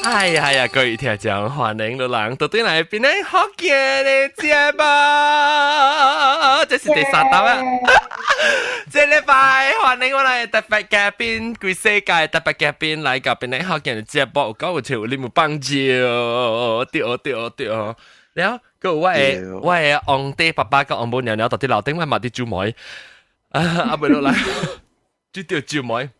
哎呀，各位聽眾，歡迎到人到對嚟邊咧福建嘅節目，這是第三集啊！這禮拜歡迎我哋特別嘉賓，全世界特別嘉賓嚟到邊咧福建嘅節目，講有條你冇幫照，對。然後個我嘅昂爹爸爸個昂母娘娘到啲樓頂，我買啲豬妹，阿妹落嚟，煮條豬妹。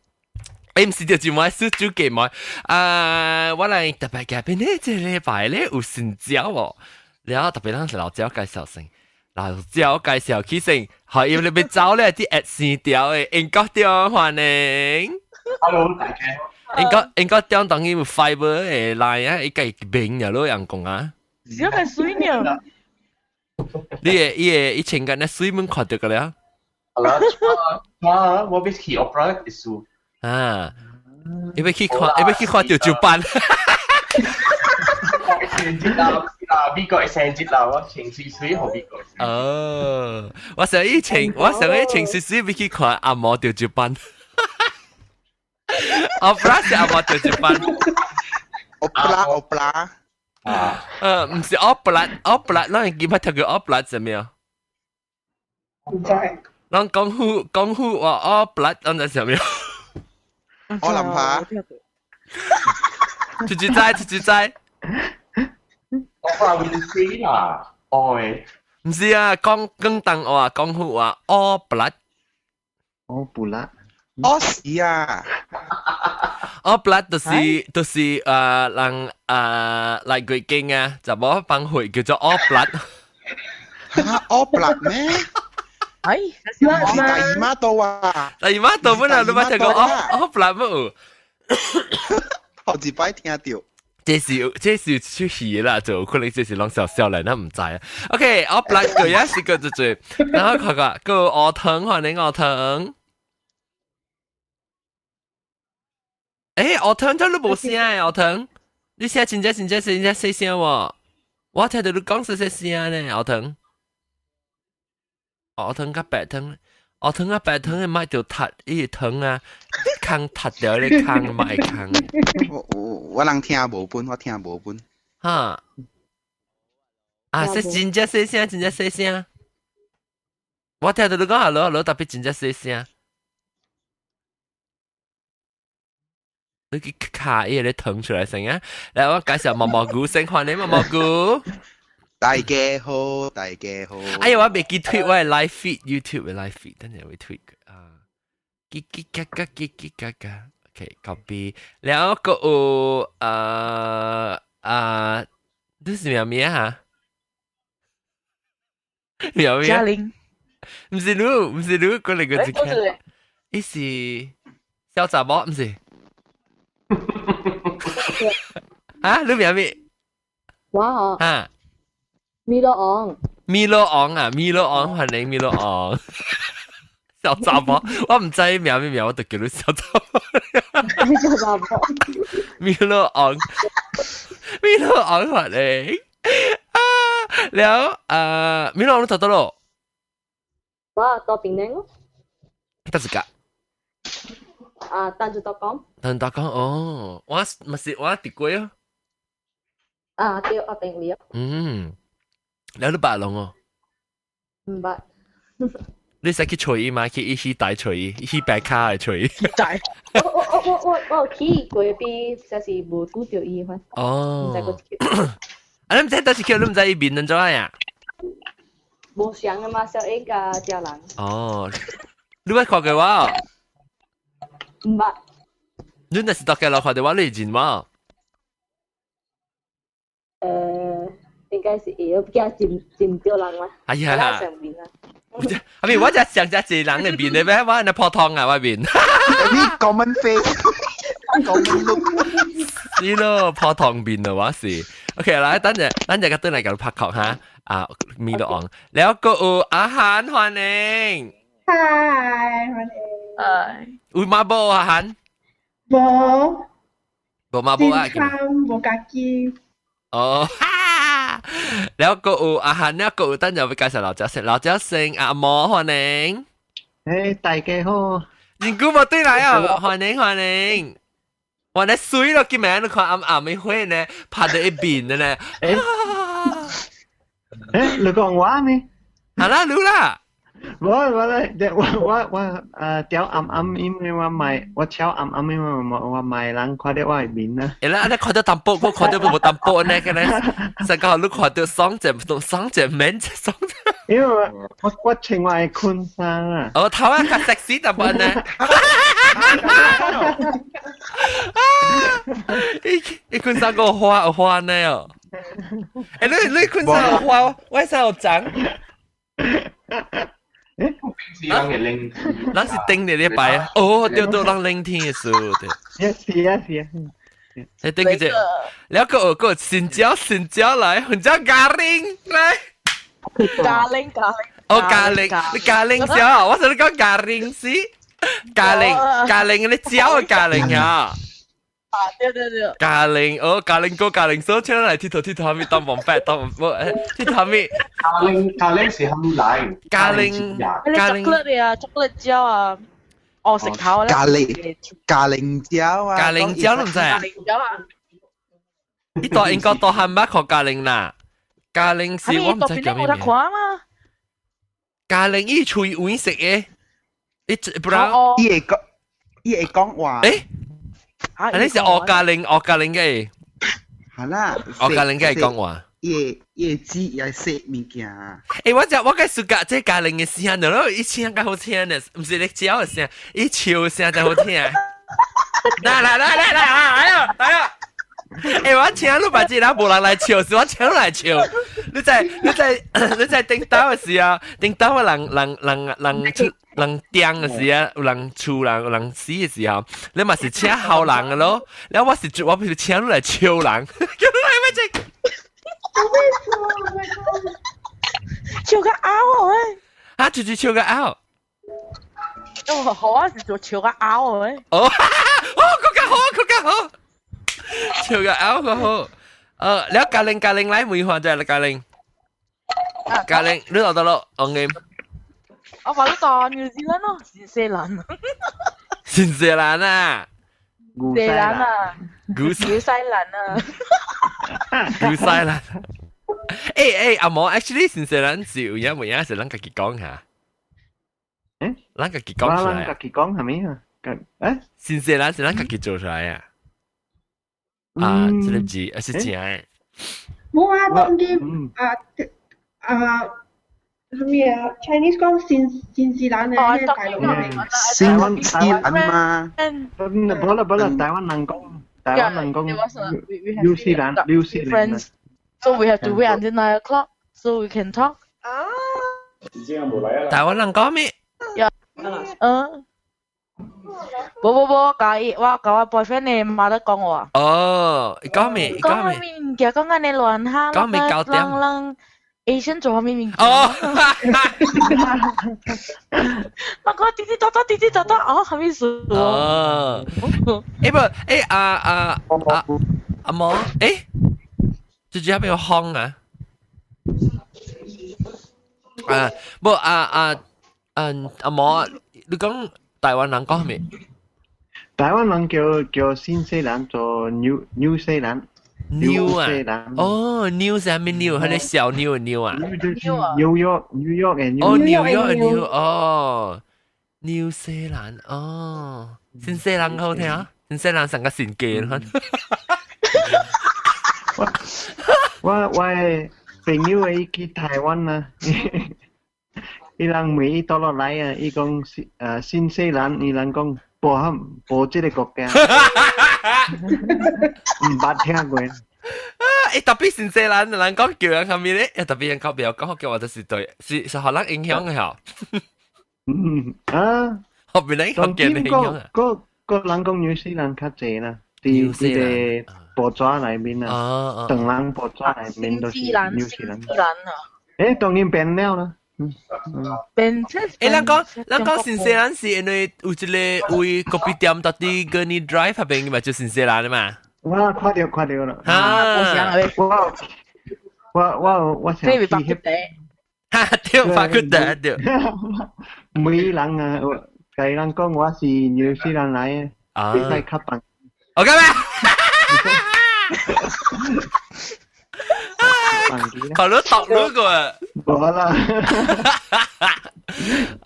唔是條節目係煮幾妹，我嚟特別嘉賓呢，這禮拜咧有新椒喎，然後特別當時老椒介紹先，老椒介紹起先，係要你俾找咧啲新條嘅英國條歡迎 ，Hello 大家，英國條當然有 fiber 嘅來啊，一個冰嘅咯，人講啊，只係水呢，你嘅情感咧水門看到嘅咧，我俾佢 opera 嘅書。啊！你要去看條照班。成績啦，美國嘅成績啦，我情緒水好美國。哦，我上一情緒水要去看阿毛條照班。我不是阿毛條照班。opera。唔是 opera，那你記唔記得叫 opera 怎麼樣？唔知。讓功夫話 opera 那是什麼？我諗下，出住仔，我話 Winfrey 啦，愛，唔是啊，講當話功夫話 opera， 哦是啊opera 就是人嚟鬼經啊，就冇幫會叫做 opera， 嚇 opera 咩？哎，是大姨媽到啊！大姨媽到乜啊？你咪聽過 opera 冇？頭一擺聽到。這是出戲啦，就可能這是啷笑嚟，那唔知啊。OK，opera 個也是個最，然後看個鵝藤，歡迎鵝藤。誒，鵝藤真係冇聲誒，鵝藤，你聲真細聲喎，我聽到你講細聲咧，鵝藤。鵝藤甲白藤，鵝藤甲白藤嘅買條塔，伊藤啊，坑塔掉你坑買坑。我人聽無本，我聽無本。哈，真正細聲。我聽到你講hello，特別真正細聲。你去卡伊咧騰出來先啊！嚟我介紹毛毛菇先，歡迎毛毛菇。大家好。哎呀，我未記tweet，我係 live feed YouTube 嘅 live feed，等陣會 tweet 啊。嘎 ，OK copy。然後個都是咩名啊？咩名？嘉玲，唔是你，過嚟個字看。伊是小雜毛，唔是？啊，你咩？哇！啊？米洛昂，歡迎米洛昂，小雜毛，我唔知咩，我就叫你小雜毛。小雜毛，米洛昂，歡迎แล้ว米洛昂做到咯？哇，多邊靚咯！得是噶？單住多講，等大講哦，我跌過啊。叫我定你啊，แล้ว你白龍哦？唔白，你使去吹嘛？去一起帶吹，一起白卡嚟吹。仔，我去過邊，就是冇估到伊番，唔知個你唔知到時叫你唔知伊面人做咩呀？冇想啊嘛，小 A 噶家人，哦，你咪看嘅話，唔白，你那是大概落看嘅話，你認嘛？應該是要驚佔到人啦，哎呀，上邊啊，係咪我就上只係人嘅面嚟咩？我係破湯啊，外邊。你common face，common look。是咯，破湯面啊，我是。OK 啦，等陣個對嚟個拍球嚇，米洛昂，แล้วก็อาหาร歡迎。嗨，歡迎。哎，會馬波อาหาร？冇馬波啊？健康冇家己。哦，哈！แล้วก็อาหารแล้วก็等陣會介紹老椒先，阿毛歡迎。大家好，人估冇對嚟啊！歡迎。哇，那水咯，今日你看暗暗的花呢，拍到一邊的呢。你講話咩？好啦，錄啦。我屌暗因為我超暗因為我賣人看到我係面啦。誒啦，你看到淡薄，我看到冇淡薄呢，嘅咧，成個你看到雙隻面雙隻。因為我情我係坤生啊。哦，頭啊，較 sexy 淡薄呢。你坤生個花呢哦？誒，你坤生個花，我生有長。是人嘅靈，咱是頂你禮拜啊！哦，對對，咱聆聽嘅時候，對。是啊。誒，頂佢隻，แล้ว個新椒來，紅椒咖喱來。咖喱。哦，咖喱，你咖喱椒，我想你講咖喱是咖喱，你椒嘅咖喱啊。對。咖喱，哦，咖喱哥咖喱嫂，請嚟鐵頭下面當王八，當鐵頭下面。咖喱是後面來，咖喱chocolate 啊，chocolate 椒啊，哦食頭咧。咖喱椒啊，咖喱椒唔知啊？椒啊，呢度應該多漢堡學咖喱啦，咖喱是我唔知叫咩名。咖喱依脆碗食嘅，你不然伊會講話，誒，你是學咖喱嘅，係啦，學咖喱嘅講話。伊會煮伊會食物件。誒，我嘅暑假即係咖喱嘅聲，然後一聲較好聽呢，唔是你椒嘅聲，一笑聲就好聽。來啊！誒，我請你把這人無人來笑，是我請你來笑。你在頂島嘅時候，頂島嘅人釘嘅時候，有人厝人有人死嘅時候，你嘛是請好人嘅咯。然後我譬如請你來笑人，叫你來乜啫？笑個拗誒！啊，就是笑個拗。哦，好啊，是做笑個拗誒！哦，佢較好。笑個拗個好。แล้ว咖喱來每項就係咖喱，你攞到咯，我啱。我話你當紐西蘭咯，新西蘭。新西蘭啊！西蘭啊！紐西蘭啊！紐西蘭。誒，阿毛 ，actually 新西蘭是有影是咱家己講下。咱家己講出來。咱家己講係咪啊？新西蘭是咱家己做出來啊。啊，這個字是真誒。冇啊，當然咩啊 ？Chinese 講新西蘭嘅大陸人。新西蘭嘛。不啦，台灣人講紐西蘭。So we have to wait until 9 o'clock so we can talk. 台灣人講咩？冇，教我 boyfriend 你冇得講我。哦，講咩？講咩物件？講緊你亂下講咩9點？Asian 做咩物件？哦，我講滴答答，哦，係咩事？哦，阿毛，直接俾我烘啊！不阿毛，你講台灣人講咩？台灣人叫新西蘭做 New 西蘭。New 啊！哦 ，New 係咩 New？係你小 New 嘅 New 啊 ？New York 嘅 New。哦 ，New York 嘅 New 哦 ，New 西蘭哦，新西蘭好聽啊！新西蘭成個神機啦。我朋友去台灣啊，伊人每到落來啊，伊講新西蘭，伊人講無這個國家，唔捌聽過。特別新西蘭人講叫人係咩咧？特別人講別講叫我就是對，是學人影響嘅嗬。學別人學嘅影響啊。個人講紐西蘭較濟啦，啲個報紙裏面啊，等人報紙裏面都是紐西蘭。誒，當然變了啦。變。咱講新西蘭是因為有一個位咖啡店到啲 Gurney Drive 嗰邊嘛，就新西蘭嘛。我看到啦。我想去翕。對，發覺得對。每人啊，計人講我是紐西蘭來嘅，比賽較棒。OK 咩？考虑读那个。冇啦。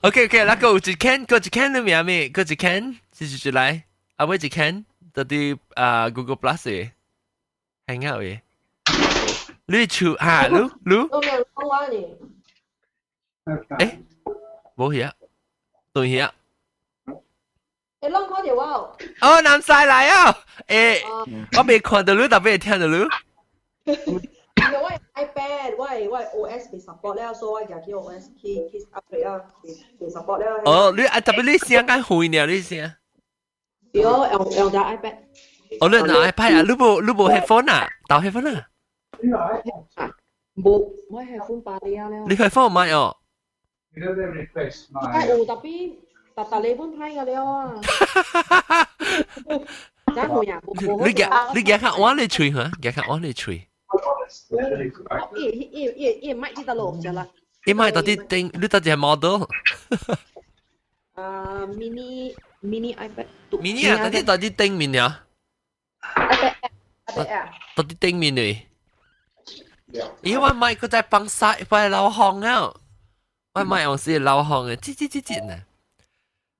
OK，那个有一間，個一間你名咩？個一間是來，啊，尾一間到啲Google Plus 嘅，Hangout 嘅。你出哈，你都没有讲话呢。誒，冇嘢，對嘢。你啷看條話？哦，南晒來啊！誒，我未看到你，但係聽到你。因為我 iPad 我 OS 未 support แล้ว所以我就去 OS 去 upgrade 啊，未 support แล้ว。哦，特別你聲間會呢？你聲？如果用隻 iPad。哦，你拿 iPad 啊？你冇 headphone 啊？導 headphone 啊？冇，我係寬八啲啊了。你 headphone 買哦？但有特別特你寬批㗎了啊。真係啊！你夾下我嚟吹嚇，夾下我嚟吹。一買啲得咯，就啦。你買到啲定，你到底係 model？ mini iPad。mini 啊，到底定面啊？ iPad 啊。到底定面嚟？咦，我買佢在幫曬，佢流汗啊！我買用是流汗嘅，吱呢。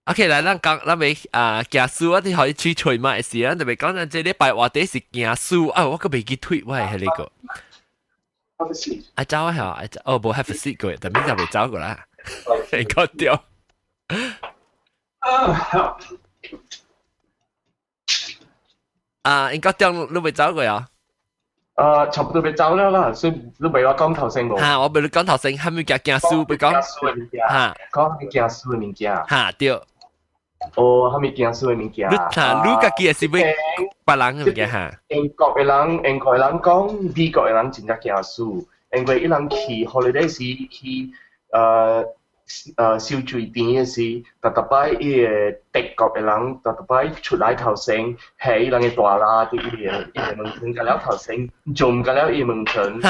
OK，嚟，咱咪行書我哋可以吹吹埋時啊，特別講緊這禮拜或者是行書啊，我個未記tweet 我係呢個。I 走啊係哦，冇 have a seat 過，但係就未走過啦，你講掉。應該掉你未走過啊？差不多要走了啦，所以你未話講頭先冇。嚇，我俾你講頭先，係咪行書？俾講。嚇，講係行書嘅物件。嚇，對。哦，係咪行書嘅物件？你家己係俾別人嘅物件嚇。英國嘅人講，美國嘅人真係行書。因為伊人去 holiday 時去小水邊嘅時，特擺伊個德國嘅人特擺出來頭先，係伊人嘅大啦，啲伊個問題㗎了頭先，做唔㗎了伊問題。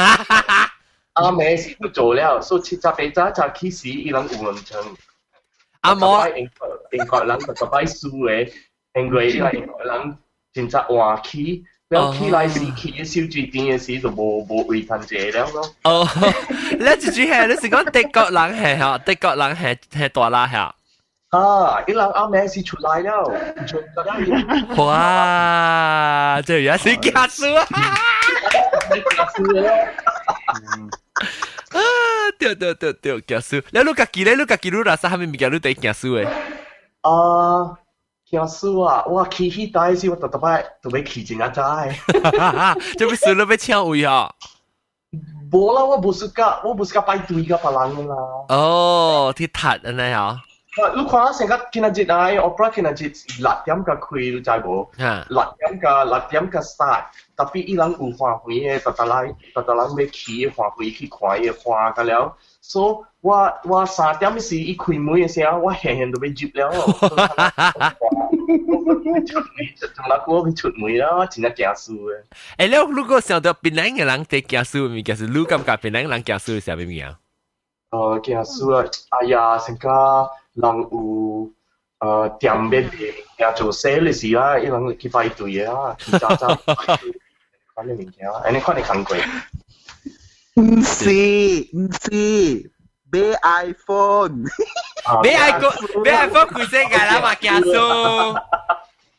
阿妹是不做了，所以七十八早起時伊人有問題。阿摩英國人特擺輸嘅，因為伊個英國人真係換起。แล้วขี่來時ขี่嘅小水邊嘅時就冇違反這了咯。哦，你一句係你是講德國人係嚇，德國人係大啦嚇。啊，伊人阿妹是出來了，做得了。哇，這原來是假書啊！啊，對，假書。你家己你哪啥物物件你對假書誒？行書啊，我去迄代時我特擺特別去真啊知。做咩事你要搶位啊？無啦，我無時間排隊甲別人啦。哦，啲塔安尼啊？你看我成個今日日來 opera 今日日6點甲開，你知無？6點甲start，特別伊人有花卉嘅，特人要去花卉去看伊花個了。所以我3點時伊開門嘅時候，我輕輕都要入了。從那個去出門啦，真係驚書嘅。誒，你如果想到別人嘅人對驚書嘅物件，是你感覺別人驚書係啥物嘢？驚書啊！哎呀，成個人有店要賣嘢做 sale 嘅時啊，伊人去排隊嘅啊，去找看啲物件啊，你看你看過？唔是，買 iPhone。買 iPhone 幾世界啦嘛驚書，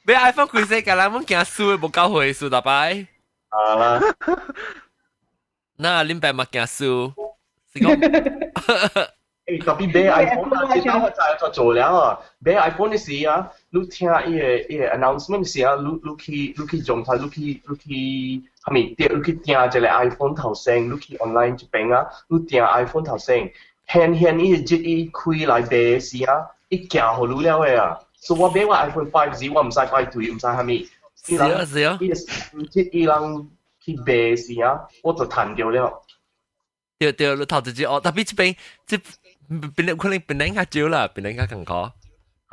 買 iPhone 幾世界啦，冇驚書冇交回數大擺。啊啦，那恁爸嘛驚書，是講。特別買 iPhone 啊，之後我就做了啊。買 iPhone 嘅時啊，你聽伊個 announcement 時啊，你去用它，你去係咪？你去訂一個 iPhone 頭先，你去 online 一邊啊，你訂 iPhone 頭先，顯伊個伊開來賣時啊，伊行好你了嘅啊。所以我買我 iPhone 5時，我唔使排隊，唔使係咪？是啊。伊人去賣時啊，我就彈掉了。對，你頭直接哦，特別這邊可能本來較少啦，本來較艱苦。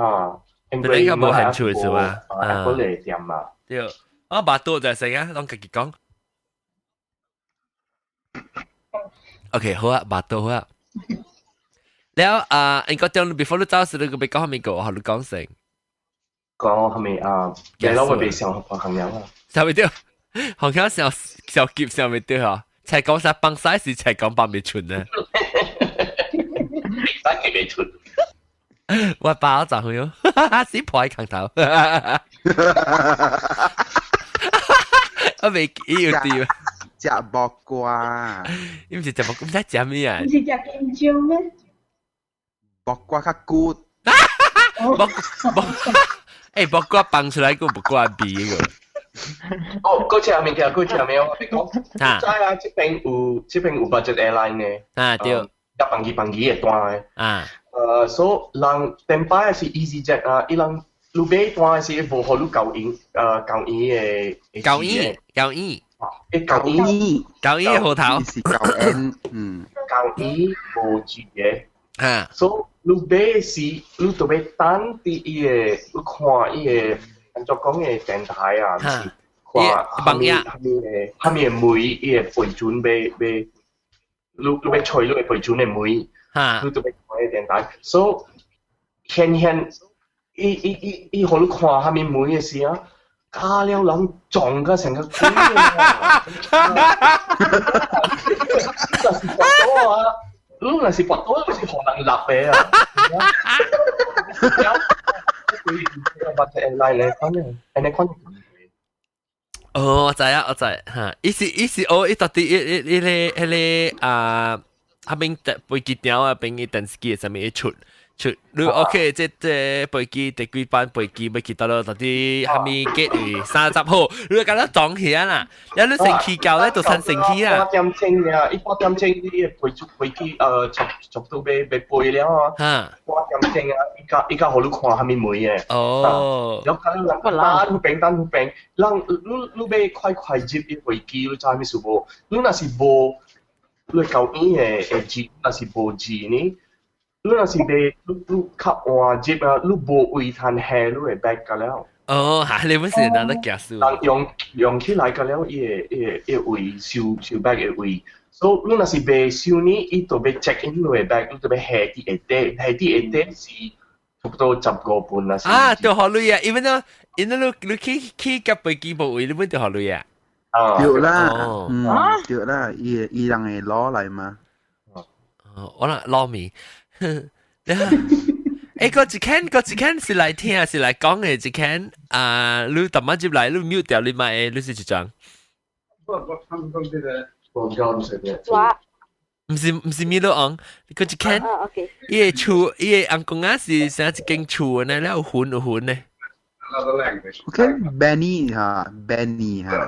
啊，本來較冇興趣是嘛？啊，嗰類店啊。對，我把多就係啊，當自己講。OK， 好啊，把多好啊。แล้ว應該將 before 你走時，你個別講下面個，我你講先。講係咪啊？你攞會被上行樣啊？想唔到，好像小劫想唔到啊！才講啥幫晒時才講幫未出呢？三期未出。我包就去咯，死破喺扛頭。我未要掉。食木瓜，你唔是食木瓜，唔使食咩啊？唔是食金蕉咩？木瓜較 good。木瓜放出來個木瓜味個。哦，嗰隻係咪其實嗰隻係咪我哋講？知啊，這邊有 budget airline 呢。啊，對。一bằng嘅單嘅。啊。所以人電擺係 EasyJet 啊，伊人路邊單係無好路舊英嘅。舊英。舊英號頭。是舊 N， 舊英無字嘅。啊。所以路邊是路特別單啲嘅，路看伊嘅，按照講嘅電台啊，是看下面每伊嘅標準俾路吹路嘅標準嘅每。你都被看嘅電台，所以顯伊好你看下面每嘅事啊，加了人撞個成個鬼啊！那是拔刀啊！你那是拔刀，那是可能立嘅啊！或者嚟嚟看咧，你看。哦，我知啊，我知嚇。伊是哦，伊到底迄個啊。下面飛機條啊，邊個電視機上面一出，你 OK， 即飛機第幾班飛機要去到到底下面幾月30號，你覺得撞起啊啦？有你升氣夠咧，就升氣啊。8點鐘啊，一8點鐘啲飛機速度被背了啊。8點鐘啊，依家好你看下面每嘅。哦。有可能單平，讓你被快接啲飛機，你知咩事無？你那是無。你舊年嘅字，那是無字呢？你那是被你較換接啊，你無位攤下，你會 back 㗎了。哦，嚇！你唔是拿得假數。但用起來㗎了，伊位收 back 嘅位，所以你那是被收呢，伊就被 check in 你會 back，你就被下啲一啲，下啲一啲是差不多15分啦。啊，就好累啊！因為你去夾飛機無位，你本就好累啊。對啦，對啦，伊人會攞嚟嘛。我諗攞面，嗰一間是來聽是來講嘅一間啊，你突然接來，你 mute 掉你咪，你是一張。唔是 mute on，嗰一間，伊個厝，伊個阿公啊是成一間厝呢，แล้ว有หุ่น呢。OK， Benny 嚇，Benny 嚇。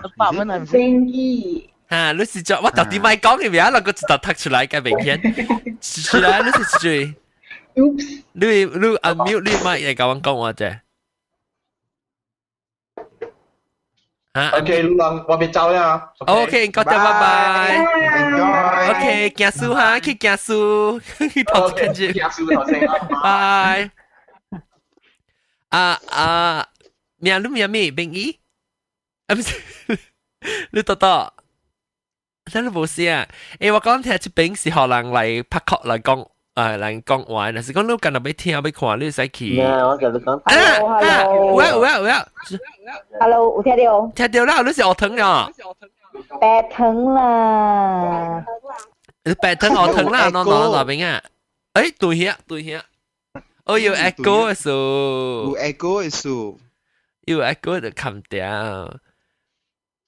Benny。嚇，你是做我到底咪講嘅咩？那個字頭讀出來嘅明顯，出來你是最。Oops。你 unmute 你咪嚟講講我啫。啊 ，OK，我別走啦。OK，多謝，拜拜。OK，行書哈，去行書，去頭先住。行書頭先。拜。名你名咩？名醫？啊唔是，你多多。真係冇事啊！我講聽這邊是學人嚟拍曲嚟講，嚟講話，但是講你今日要聽要看，你使去。我就你講。Hello， 有聽到？聽到啦，你是學堂呀？白藤啦。白藤學堂啦，那邊啊？誒，對呀。哦，有 echo 嘅數，有 echo 嘅數，有 echo 就砍掉。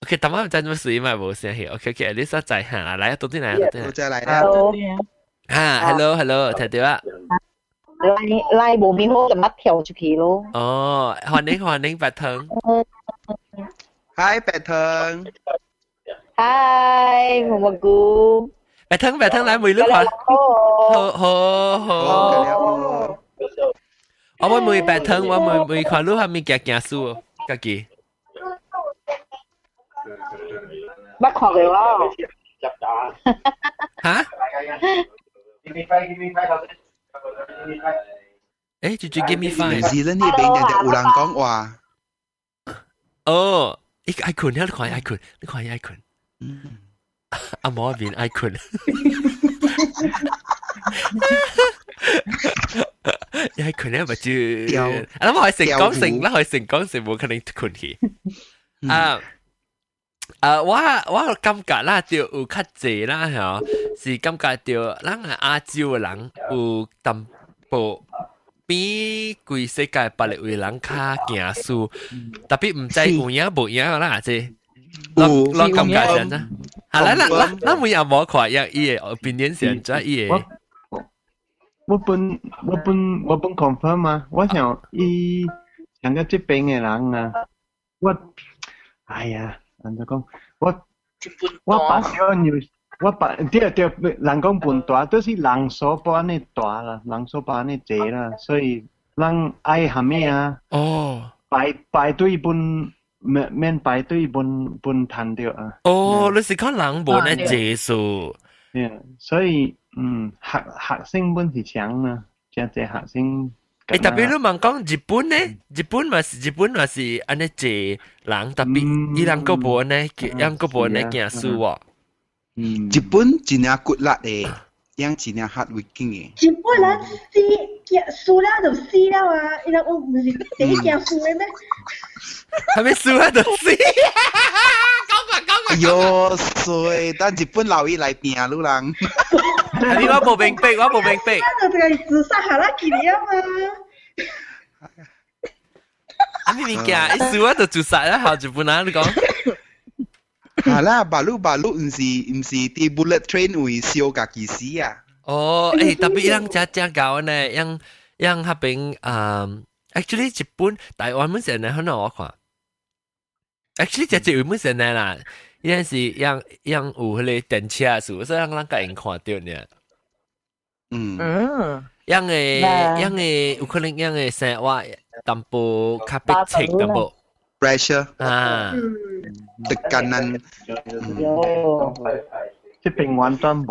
OK， 等下再做事咪冇聲氣。OK， 你實在下來，到底嚟？我再嚟啦。Hello，聽到啊？拉無面好就乜跳出去咯。哦，歡迎白藤。Hi， 白藤。Hi，毛毛菇。白藤來每日看。好。我每白藤，我每看路下面行書，家己。乜看佢咯？嚇？誒，就 give me five。New Zealand 呢邊人哋有人講話。哦，一個 icon，你看 icon。阿毛邊 icon。因為佢呢咪就，啊，我係成功成，我係成功成冇可能困去。我感覺啦，就有較濟啦，嚇，是感覺到咱亞洲嘅人有淡薄比規世界別個位人較行數，特別唔知有影無影啦，即我感覺係真。啊，咱每日冇看伊嘅opinion先，即伊嘅。我本 confirm 啊，我想伊像個這邊嘅人啊，哎呀，人就講我把小牛，對，人講本大，都是人數不安尼大啦，人數不安尼濟啦，所以人愛係咩啊？哦，排隊免排隊本攤掉啊。哦，你是講人無呢濟數？所以學生本是強啊，即係學生。特別你問講日本呢？日本嘛是安尼濟人，特別伊人個無呢，人個無呢件事喎。日本真係骨力嘅，樣真係 hard working 嘅。日本人輸了就死了啊！伊人唔是第一件輸嘅咩？係咪輸喺度死？哎喲，衰！但日本留伊來拼路人。你我冇明白，我冇明白。那就係自殺下啦，佢哋啊嘛。啊，你物件，一輸我就自殺啦，好日本人你講。係啦，馬路唔是啲 bullet train 會燒家己死啊。哦，特別人真搞呢，樣嗰邊actually 日本台灣本身呢，可能我看。actually 就有本身呢啦。有陣時樣有迄個電車數，所以人甲人看到呢。樣嘅有可能樣嘅生活淡薄較迫切淡薄 pressure 啊，tekanan。即邊完全冇。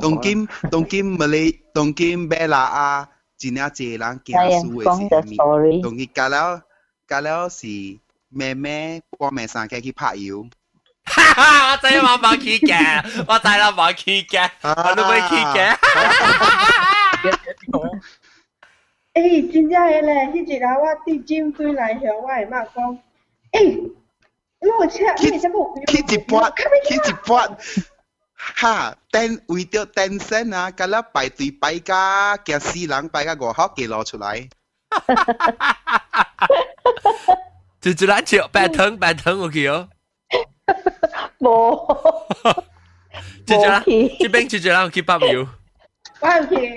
當今Bella啊，真係濟人驚輸嘅事。當今加了是妹半暝三更去拍油。我知我冇去嘅，我知啦冇去嘅，我都冇去嘅。真正嘅咧，迄日啊，我佇警隊內向我嘅媽講，我車，你只冇去一撥，哈，為咗10 cent啊，加了排隊排甲驚死人排甲5號幾攞出來。就咱笑白糖有去哦。冇，這邊就咱有去北油。我有去。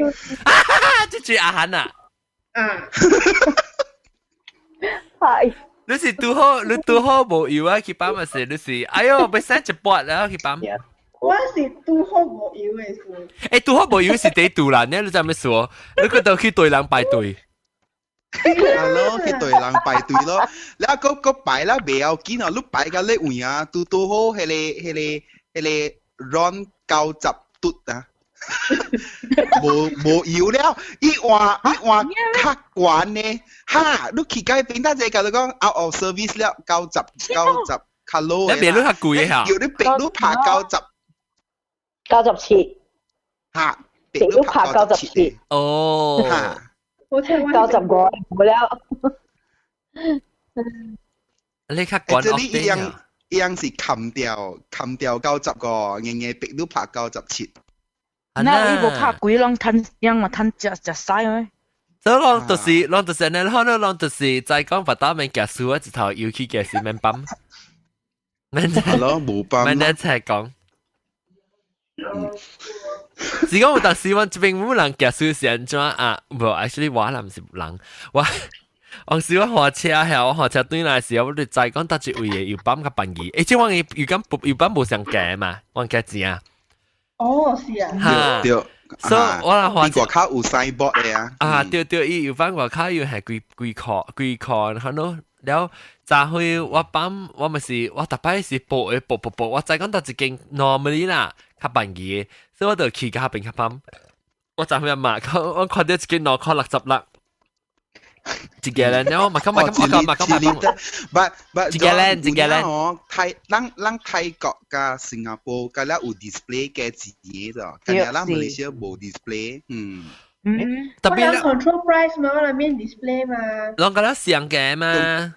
這阿涵啊。係。你是拄好無油啊？去ปั๊嘛是你是，哎呦，要生一撥啦去ปั๊。我是拄好無油嘅事。拄好無油是第杜蘭呢？你知咩說？你嗰度去對人排隊。係咯，去對人排隊咯。你啊個排啦，未要緊啊！你排個咧位啊，拄好迄個 run 90度啊，無油了，一換較懸呢，哈！你去街邊搭隻甲你講 out of service 了90卡路嘅啦。你別你較貴嚇。要你逼你拍97。嚇，逼你拍97。哦。嚇。95冇了。你較趕惡啲啊！一樣是冚掉90個，硬硬逼都拍97。那你無拍幾浪吞樣嘛吞食曬咩？所以浪就是呢，浪就是在講把打面夾數啊，一頭要去嘅是免ปั๊。係咯，冇ปั๊。免得才講。是講有當時我這邊冇人夾數是安怎啊？無 ，actually 我啦唔是人，我時我火車係我火車對來時候，我哋再講得一位嘅有ปั๊較便宜，即我嘅有ปั๊無上價嘛，我價錢啊。哦，是啊。對，所以我啦火車外口有 signboard 嘅啊。啊，對，伊有返外口又係幾塊，然後了。早去我ปั๊我咪是我特別是報，我再講到一間 normally 啦，較便宜，所以我就去較邊較ปั๊。我早去嘛，我看到一間攞塊60粒，一個人了，嘛咁，一個人。哦，咱泰國加新加坡加了有 display 嘅字嘢咗，但係咱馬來西亞冇 display，特別咧， control price 嘛，我裏面 display 嘛。啷個咧上嘅嘛？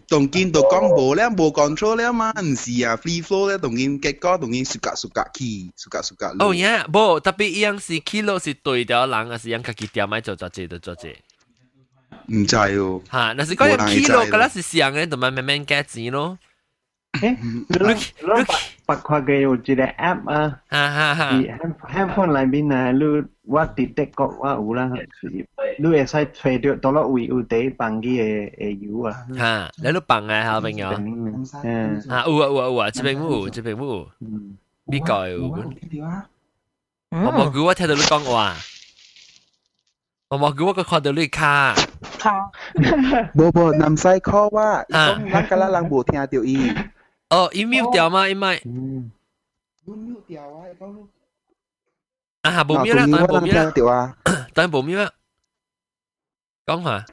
當見到講無咧，無 control 咧嘛，唔是啊，free flow 咧，當見結果當見สุก起，สุก哦呀，無特別樣是 kilo 是對條人，還是樣家己點買做這就做這。唔知哦。嚇，那是講 kilo 嗰粒是上嘅，同埋慢慢加錢咯。你白塊嘅有一個 app 啊，handphone 裏面啊，你我 detect 過我有啦，你會使吹到到落位有啲放嘅油啊。嚇，你都放嘅嚇朋友。嚇，有啊，這邊有，邊個有？我估我聽到你講話，我估我個看到你卡。บ่นำไส้ข้อว่าต้องรักกันละลังบูเทียเดียวอี哦，伊秒掉嗎？伊咪？啊，無秒啦，當然無秒啦，當然無秒啦。講下，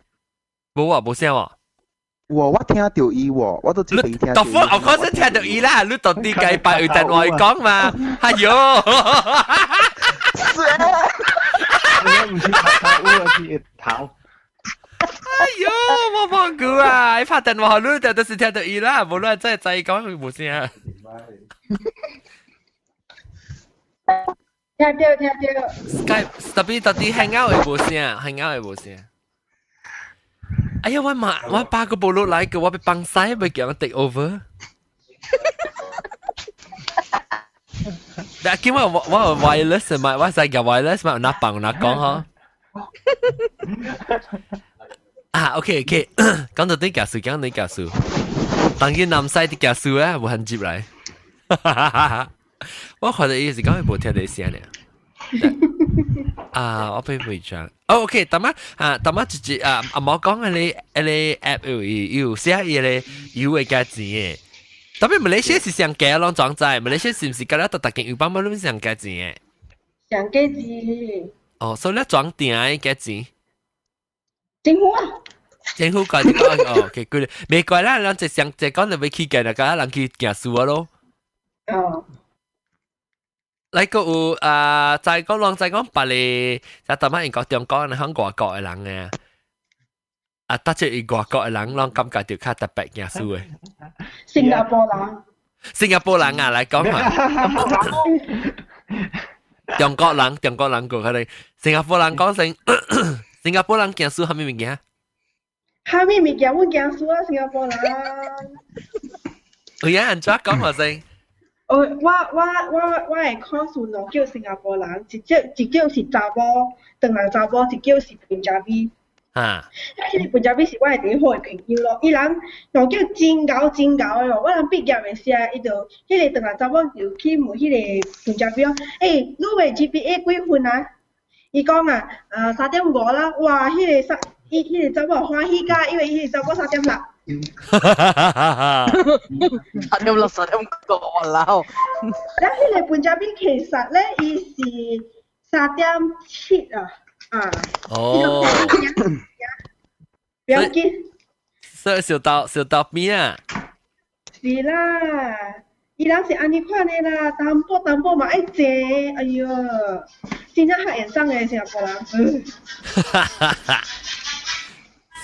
無啊，無聲喎。我聽到伊喎，我都知佢聽到。豆腐，我嗰陣聽到伊啦，你到底計白有電話講嘛？哎呦！我唔知頭，我是頭。哎呦，我冇估啊！你拍電話你就都是聽到伊啦，無論真係再講佢無聲。聽到。Skype 特別到底 hang out 會無聲，hang out 會無聲。哎呀，我爸個部落來個，我被幫曬，被叫我 take over。但係今我 wireless 嘛，我係叫 wireless 嘛，拿幫拿講呵。啊，OK，講到啲教書，當然南西啲教書啊，冇肯接嚟。我覺得意思講係冇聽你聲咧。啊，我俾會長。哦，OK，等下直接冇講你 app 有寫有嘅價錢嘅。特別馬來西亞是上價咯，裝載馬來西亞是唔是㗎啦？特件有幫冇都上價錢嘅。上價錢。哦，所以咧裝訂嘅價錢。政府啊！政府講哦，OK，佢美國啦，人就講你要去嘅那個，人去行樹咯。哦。嚟個有再講別嚟，就特別英國、中國、香港外國嘅人嘅，特別係外國嘅人，人感覺就較特別行樹嘅。新加坡人。新加坡人啊，嚟講下。中國人過佢哋，新加坡人講聲。新加坡人行樹係咩物件？係咩物件？我行樹啊，新加坡人。有人怎講話聲？我係 course 儂叫新加坡人，一叫是查某，當然查某一叫是Punjabi。啊！迄個Punjabi是我係第好嘅朋友咯，伊人儂叫真搞嘅咯，我人畢業嘅時候，伊就迄個當然查某就去問迄個Punjabi咯，你嘅 GPA 幾分啊？伊講啊，3.5啦，哇！迄個查某歡喜㗎，因為迄個查某3.6。3.6啦。但迄個Punjabi其實咧，伊是3.7啊。哦。不要緊。所以小到邊啊？是啦。伊人是安尼款的啦，淡薄嘛愛坐，哎呦，真正較演上嘅新加坡人。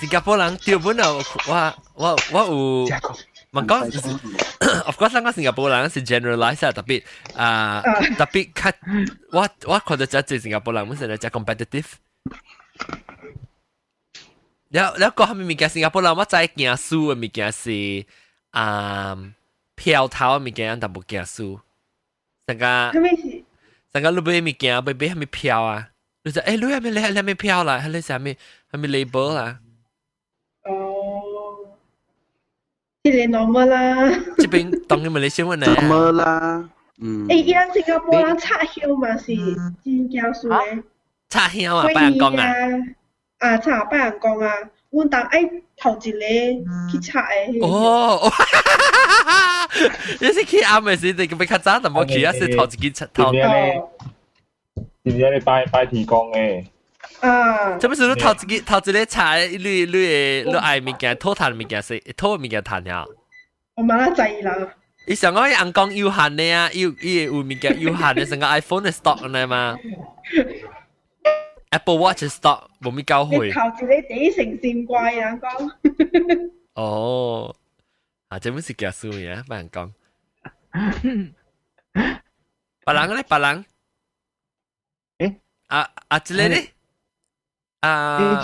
新加坡人條本啊，我有，問講，of course 講新加坡人是 generalize 啊，特別較，我覺得真係新加坡人本身係真 competitive。你講係咪物件新加坡人？我知行樹嘅物件是票頭物件但冇行樹，成個你買物件買係咪票啊？你就你係咪票啦？係咪 label 啦？哦，呢個 normal 啦。這邊當然馬來西亞人 normal 啦。伊人新加坡人插香嘛是真教書嘅。插香啊，拜人講啊。插拜人講啊，阮當愛頭一個去插嘅。哦。有時去啱嘅時，你比較早，但冇去啊，是頭自己出頭。點解你拜提供嘅？做咩事你頭自己查你愛物件偷談物件是偷物件談呀？我馬拉仔啦。你上個人講有限嘅啊，有物件有限嘅，成個 iPhone 嘅 stock 呢嘛 Apple Watch stop 冇咪交你會。頭住你地成線怪人講。哦，啊，這本是假書嘅，不人講。別人咧，別人。誒，這個咧，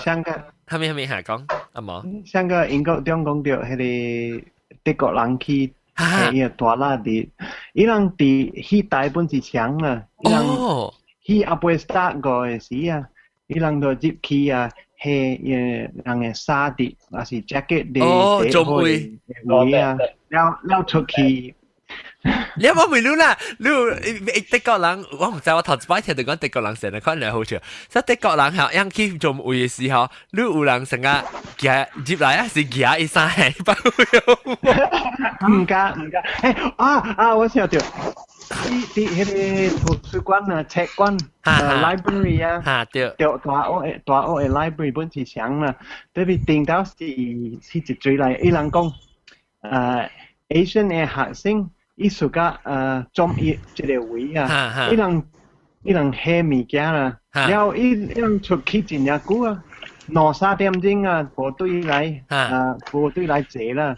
香港，係咪下講？阿冇。香港英國中講到迄個德國人去伊個大拉啲，伊人啲去大本是強啦，伊人去阿杯 start 個嘅時啊，伊人就接去啊。係人嘅衫啲，還是 jacket 啲，哦，做會啊，แล้ว出去。你有冇問你啦？你德國人，我唔知我頭一擺聽到講德國人成日看嚟好笑，所以德國人係樣去做會嘅時候，你有人成日夾接來啊，是夾一衫係包唔加，誒我想到。啲迄個圖書館啊、冊館library 啊，對大學嘅 library 本是強啦，特別頂到是一最嚟，伊人講Asian 嘅學生，伊暑假中意一個位啊，伊人下物件啦，然後伊人出去真係久啊，2-3點鐘啊，部隊來坐啦，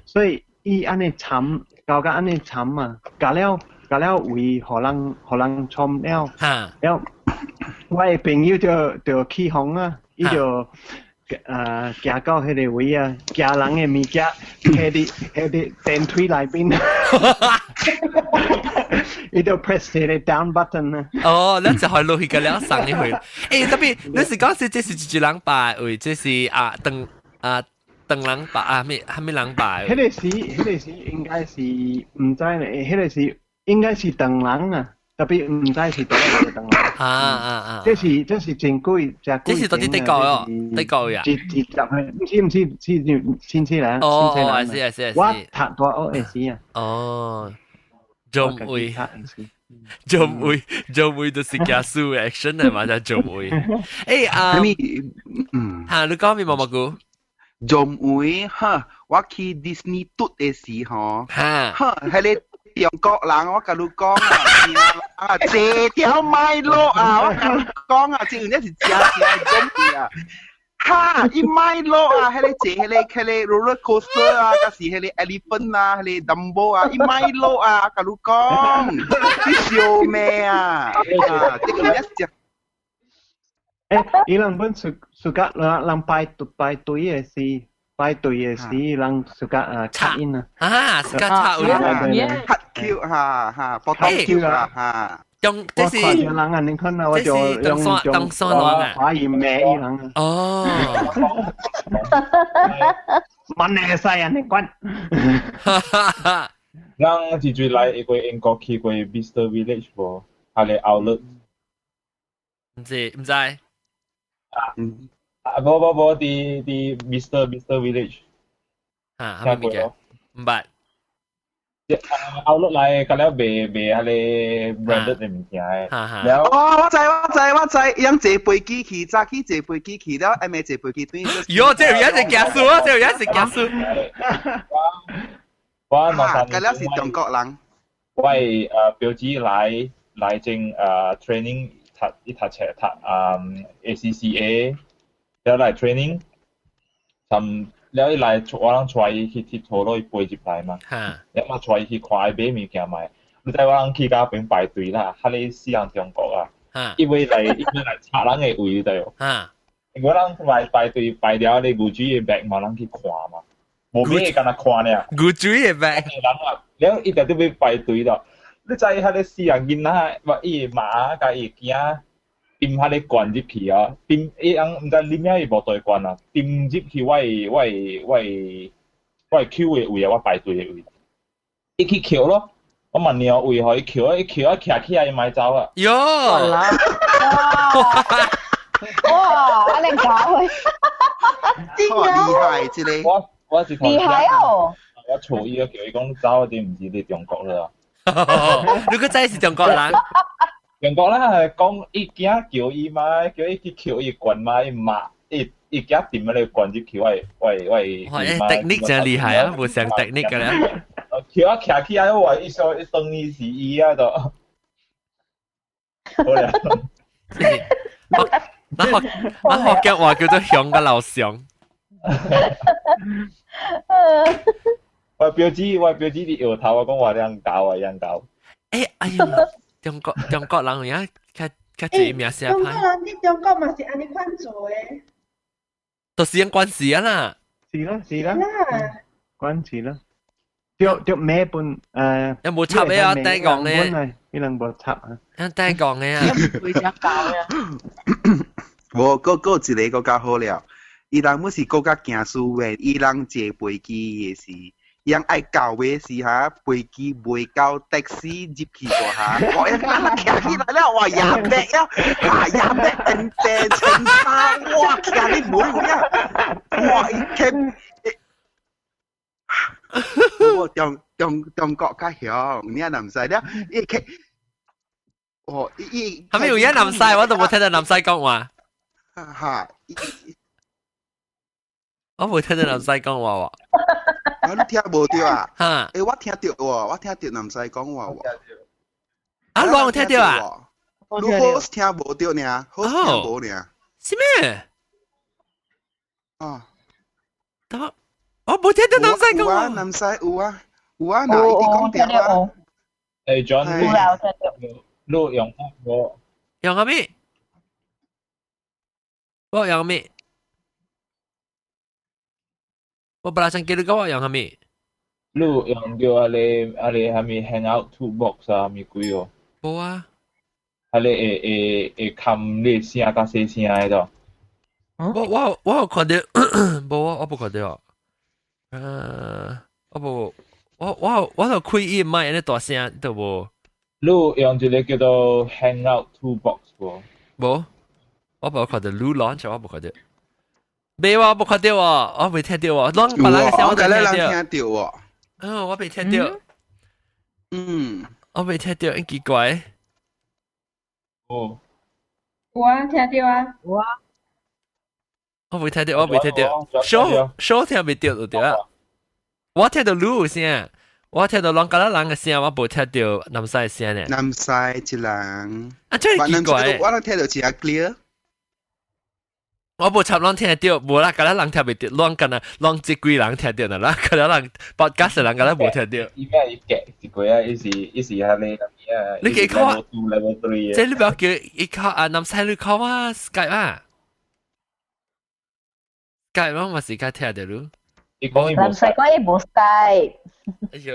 所以伊安尼慘，搞個安尼慘啊，搞了為荷蘭沖了，了我嘅朋友就起哄啊，伊就行到迄個位啊，行人嘅物件，迄啲電梯內邊，伊就 press 迄個 down button 啊。哦，你就可以落去個了上呢去。誒，特別你是講是這是一人擺，喂，這是鄧人擺啊，咩人擺？迄個時應該是唔知咧，迄個時。應該是鄧人啊，特別唔知是多少個鄧人。這是真貴，這是到底德國哦，德國呀。唔知新西蘭。哦，係。我讀大學嘅時啊。哦，仲會就是假書 action 係嘛？就仲會。誒你講咩毛毛菇？仲會哈，我去 Disney 嘟嘅時候，係你。中國人我甲你講啊，這條麥路啊，我甲你講啊，這樣是正中意啊，哈，伊麥路啊，迄個坐迄個 roller coaster 啊，甲是迄個 elephant 啊，迄個 Dumbo 啊，伊麥路啊，甲你講，你笑咩啊？這個一隻。伊人本暑假人排隊嘅時。排隊嘅時，人暑假插印啊！暑假插印，拍 Q 哈，波多 Q 啊！用這是人啊，你看啊，我就用華語名伊人啊。哦，問你細人你滾！咱之前來一個英國去過 Bicester Village 無？係個 outlet。唔知。冇啲 Mr Village 係咪嘅？唔捌。outlet 嚟，咁樣賣下啲 branded 嘅物件嘅。然後我知，樣坐飛機去，早起坐飛機去了，咪坐飛機對。喲，這有一隻假數啊！這有一隻假數。我那咁樣是中國人。我係表姐來正training 讀冊讀ACCA。แล้ว嚟 training ทำแล้ว嚟我ต้องช่วยที่โทรเลยไปจีบไปมาแล้วมาช่วยที่ควายเบ้มีแก่ไหมรู้ใจว่าต้องขี่ก้าวเป็นไปตุยละฮัลโหลเสียงจงกอกอีเว嚟ชาลัง嘅會度如果ต้องไปตุยไปเดี๋ยว你古主嘅แบกมาต้องขี่ความา冇咩กันนะควาเนี่ย古主嘅แบกแล้วอีแต่都ไปตุยတော့รู้ใจฮัลโหลเสียงกินนะว่าอีหมากับอีกี้掂下你灌入去啊！掂唔知啉咩無對灌啊！掂入去我 Q 嘅位啊，我排隊嘅位，一去橋咯。我問你位可以橋啊，一橋一騎起來買走啊！喲！哇！你搞佢，厲害之類。我是厲害哦！我初一叫伊講走，啲唔知你中國啦。你個仔是中國人？中國啦，講一件叫伊嘛，叫伊去橋伊滾嘛，伊罵一件點樣嚟滾入去喂。technique 真厲害啊，冇上 technique 㗎啦。橋一騎起來，我一說一等於是伊啊都。好啦。學嘅話叫做向嘅樓上。我表姐啲搖頭啊，講話樣搞啊樣搞。哎呀，中國人而家較濟名聲中國歹，人啲中國嘛是安尼款做嘅，都是因關係啊啦。是啦，啦，關係啦。着咩本有冇插嘅啊？低講嘅，呢兩部插啊。低講嘅啊。會食教啊。我個一個國家好了，伊人要是國家行書嘅，伊人坐飛機嘅是，伊人愛教嘅是哈，飛機未到的士入去個哈，我一啱企起來了，我廿隻呀，廿隻定定青沙，哇，企你妹呀，哇，一天。我中國較響，你係南西咧，伊佢，哦，伊係咪有嘢南西？我都冇聽到南西講話。嚇，我冇聽到南西講話喎。你聽無到啊？嚇！誒，我聽到喎，我聽到南西講話喎。啊，我有聽到啊？你好聽無到呢？好聽無呢？是咩？哦，得。我冇聽到南西講話。南西有啊，嗱，你講點啊？誒，John，錄用我用阿咩？我用阿咩？我本來想叫你講我用阿咩？錄用叫阿你係咪 hang out toolbox 啊？咪貴哦。冇啊。係你冚你聲加細聲喺度。我有看到，冇啊，我冇看到。我就開音麥，你大聲都冇。你用一個叫做 Hangout Toolbox 喎。冇，我冇看到 Lu launch，我冇看到。未喎，我冇看到喎，我未聽到喎。啷把那個聲我都聽到。聽到喎。嗯，我未聽到。嗯，我未聽到，很奇怪。哦。有啊，聽到啊。有啊。我未聽到，我未聽到。show 聽未到就對啊。我聽到 Lu 聲，我聽到啷個人嘅聲，我冇聽到南西嘅聲呢。南西一人。啊，真係奇怪。我能聽到只 clear。我冇插啷聽到，冇啦，個人聽未到，啷個呢？啷一幾人聽到啦？個人 podcast 人個人冇聽到。依家一夾一個啊，一時係你咁樣。你幾考啊？ level 3即係你唔要叫一考啊，南西你考啊 ，Skype 啊。Skype 咯，我時間聽到咯。南西講伊無 Skype。哎呦，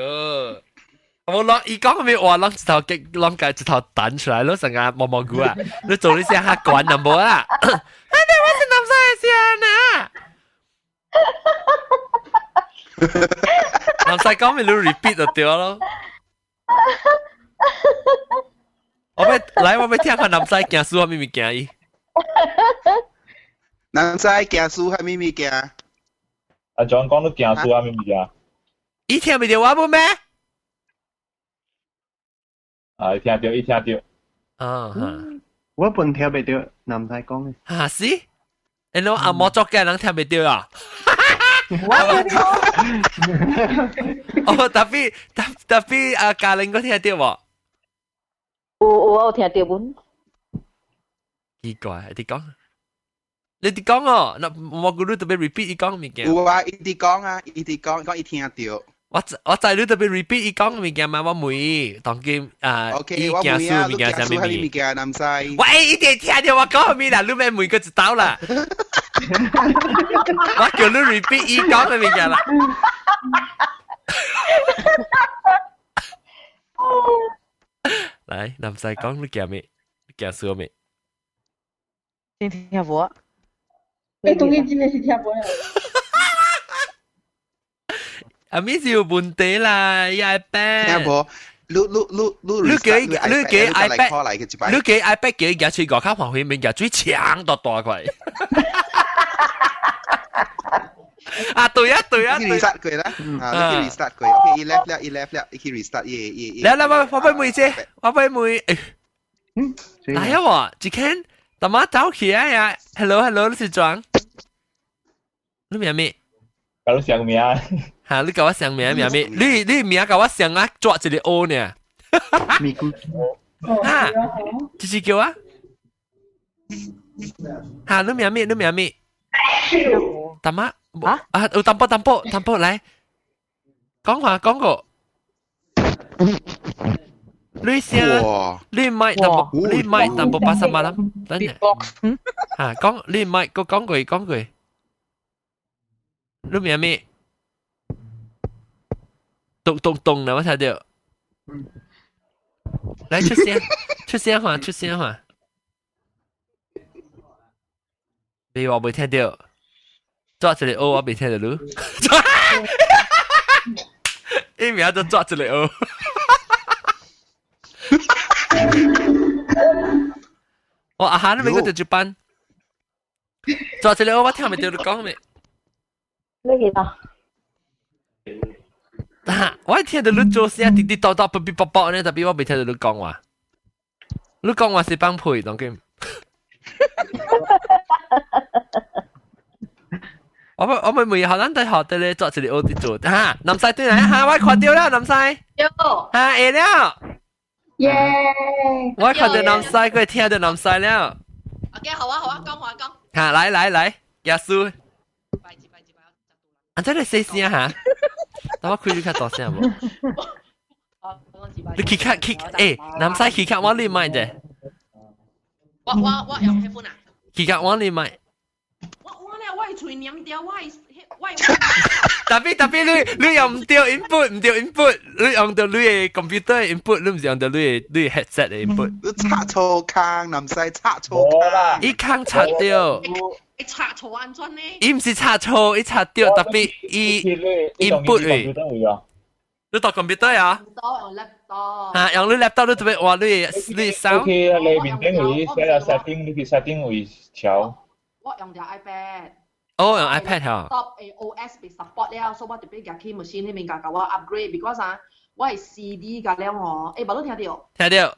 我攞伊講咪話攞一頭激，攞個一頭彈出來，攞成個毛毛菇啊！你做呢些客管就冇啦。啊，你我是南西嘅先啊！南西講咪你 repeat 就對咯。我要聽下南西行書係咩物件伊？南西行書係咩物件？阿 John 講到行書係咩物件？伊聽未到我冇咩？啊，聽到。啊，我本聽未到南西講嘅。嚇是？你攞阿摩作嘅人聽未到啊？哦，特別啊，嘉玲嗰聽到喎。我有聽到本。奇怪，你講哦，那我嗰度特別 repeat 伊講物件。有啊，伊啲講啊，伊聽到。我在你特別 repeat 伊講物件嘛，我每當今伊行書物件係咩物件？南西。喂，一定聽到我講咩啦？你咪每個知道啦。我叫你 repeat 伊講嘅物件啦。來，南西講你講咩？你講說咩？聽聽無？誒，當然真係是聽無啦。阿咪是有問題啦，伊 iPad。聽無？你給 iPad，你給 iPad 叫伊夾吹個卡旁邊面夾最強多大塊。啊，對啊。restart 佢啦，你 restart 佢 ，OK， 伊 left 了，伊 restart 伊。嚟，我俾妹姐，我俾妹。嚟啊喎，只看，大媽走起來呀 ，hello， 你是裝？你名咩？搞到上名。嚇，你教我上名咩？你名教我上啊，抓一個 O 呢？咪咕。嚇，這是叫啊？哈，你名咩？你名咩？淡媽啊，有淡薄嚟，講話講個。你先，你咪淡薄80萬啦，等陣。嚇，講你咪個講句。你名咩？動啦，我睇到。來出聲話。你話未聽到？抓一個我未聽到你。一秒就抓一個。我阿漢你咪嗰條班，抓一個我聽唔到你講咩？你啊？我聽到你做聲滴滴答答、啵啵啵啵呢，特別我未聽到你講話。你講話是幫配，當佢。我咪每日學咱大學的咧，做一個學啲做嚇。南西對嚟嚇，我看到了南西。有。嚇會了。耶！我看到南西，佢聽到南西了。OK， 好啊，講。嚇，來，耶穌。啊，真係細聲嚇。等我開你較大聲無？你去誒，南西去往你買啫。我用 headphone 啊。去往你買。我係隨念掉，我。特別你用唔掉 input， 你用到你嘅 computer input， 你唔是用到你嘅 headset 嘅 input。你插錯坑，南西插錯坑。伊坑插掉。你插錯安裝呢？伊唔是插錯，伊插掉，特別伊 input 嘅。你讀 computer 啊？用 laptop。啊，用你 laptop 你特別話你 sound。OK， 你面頂會寫下 setting， 你嘅 setting 會調。我用條 iPad。哦，用 iPad 嚇。Top OS 被 support 了，所以我特別入去 machine 裏面教我 upgrade，because 啊，我係 CD 㗎了哦。誒，冇都聽到。聽到。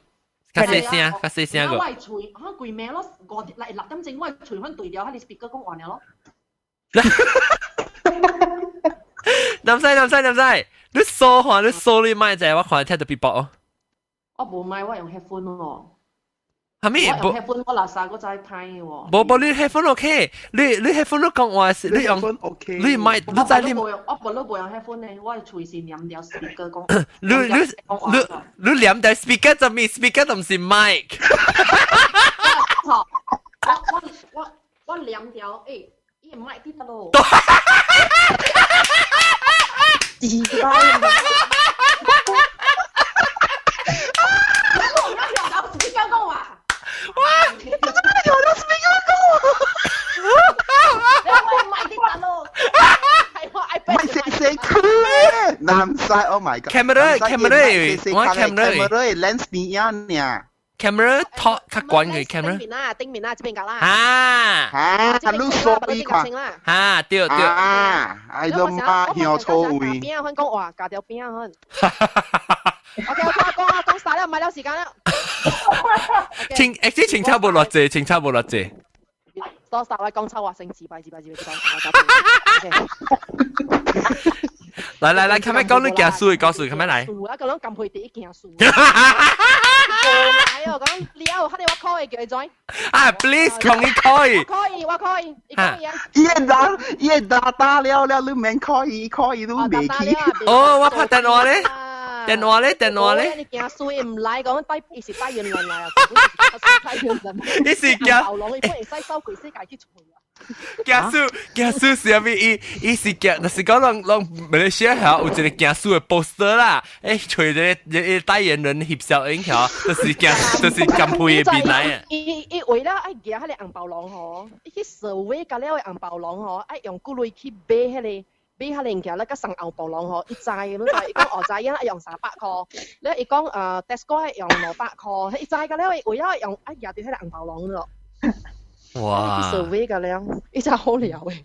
較細聲個。我係隨可能攰命咯，我嚟6點鐘，我係隨翻對調，喺你 speaker 講完了咯。南西，你數下你數你麥仔，我看聽到 beatbox 哦。我冇買，我用 headphone 咯。係咪？我用 headphone 我垃圾嗰陣睇喎。冇，你 headphone OK，你 headphone 都講話是，你用 OK， 你麥你在你。我本來冇用 headphone 咧，我係隨時念掉 speaker 講。你念掉 speaker 就咪 speaker 就唔是 mic。我念掉，誒，依個 mic 啲得咯。南西 ，Oh my God！Camera， lens 邊呀？Camera 托較關嘅 camera。頂面啦，這邊搞啦。你所以看。對。哎，都媽曉錯位。邊樣講話，架條邊樣。OK， 講晒啦，唔係了時間啦。請差無落謝。多晒位講臭話，姓自閉。來，看咩講你件書，告訴看咩嚟？樹啊，咁樣撳佢第一件樹。係啊，咁你有，佢哋話 call 叫你 join。啊 ，please 同你 call。我 call。伊打了，你免 call 都未去。哦，我拍電話咧。電話咧。你件樹唔嚟講，伊是帶原來嚟啊。伊是件。牛郎，伊幫人洗手佢世界去除啊。驚書是啥物？伊是驚，但是講讓馬來西亞有一個驚書嘅 poster 啦，找一個代言人翕相影條，就是甘配嘅面來啊。伊為了愛夾迄個紅包囊吼，伊去survey甲了個紅包囊吼，愛用骨類去買迄個物件，那個送紅包囊吼，伊知，伊講知影愛用300塊，咧伊講Tesco 愛用500塊，伊知甲了為了用愛夾住迄個紅包囊咯。哇！去 survey 㗎了，伊真好聊誒。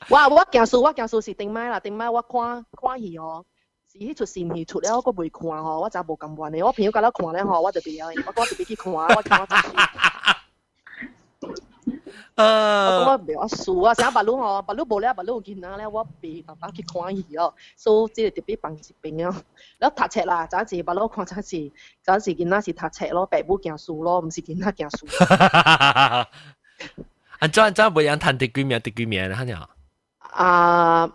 我件書是頂擺我看戲哦，是迄出新戲出了我未看吼，我真無咁慣誒。我朋友甲咱看咧吼，我就袂曉，我特別去看，我我袂我輸啊，成日白佬吼，白佬無咧，白佬見啊咧，我俾爸爸去看伊哦，所以即係特別幫一邊啊。然後讀冊啦，早時白佬看早時見仔是讀冊咯，爸母行書咯，唔是見仔行書。安怎袂樣談第幾名咧？嚇你啊，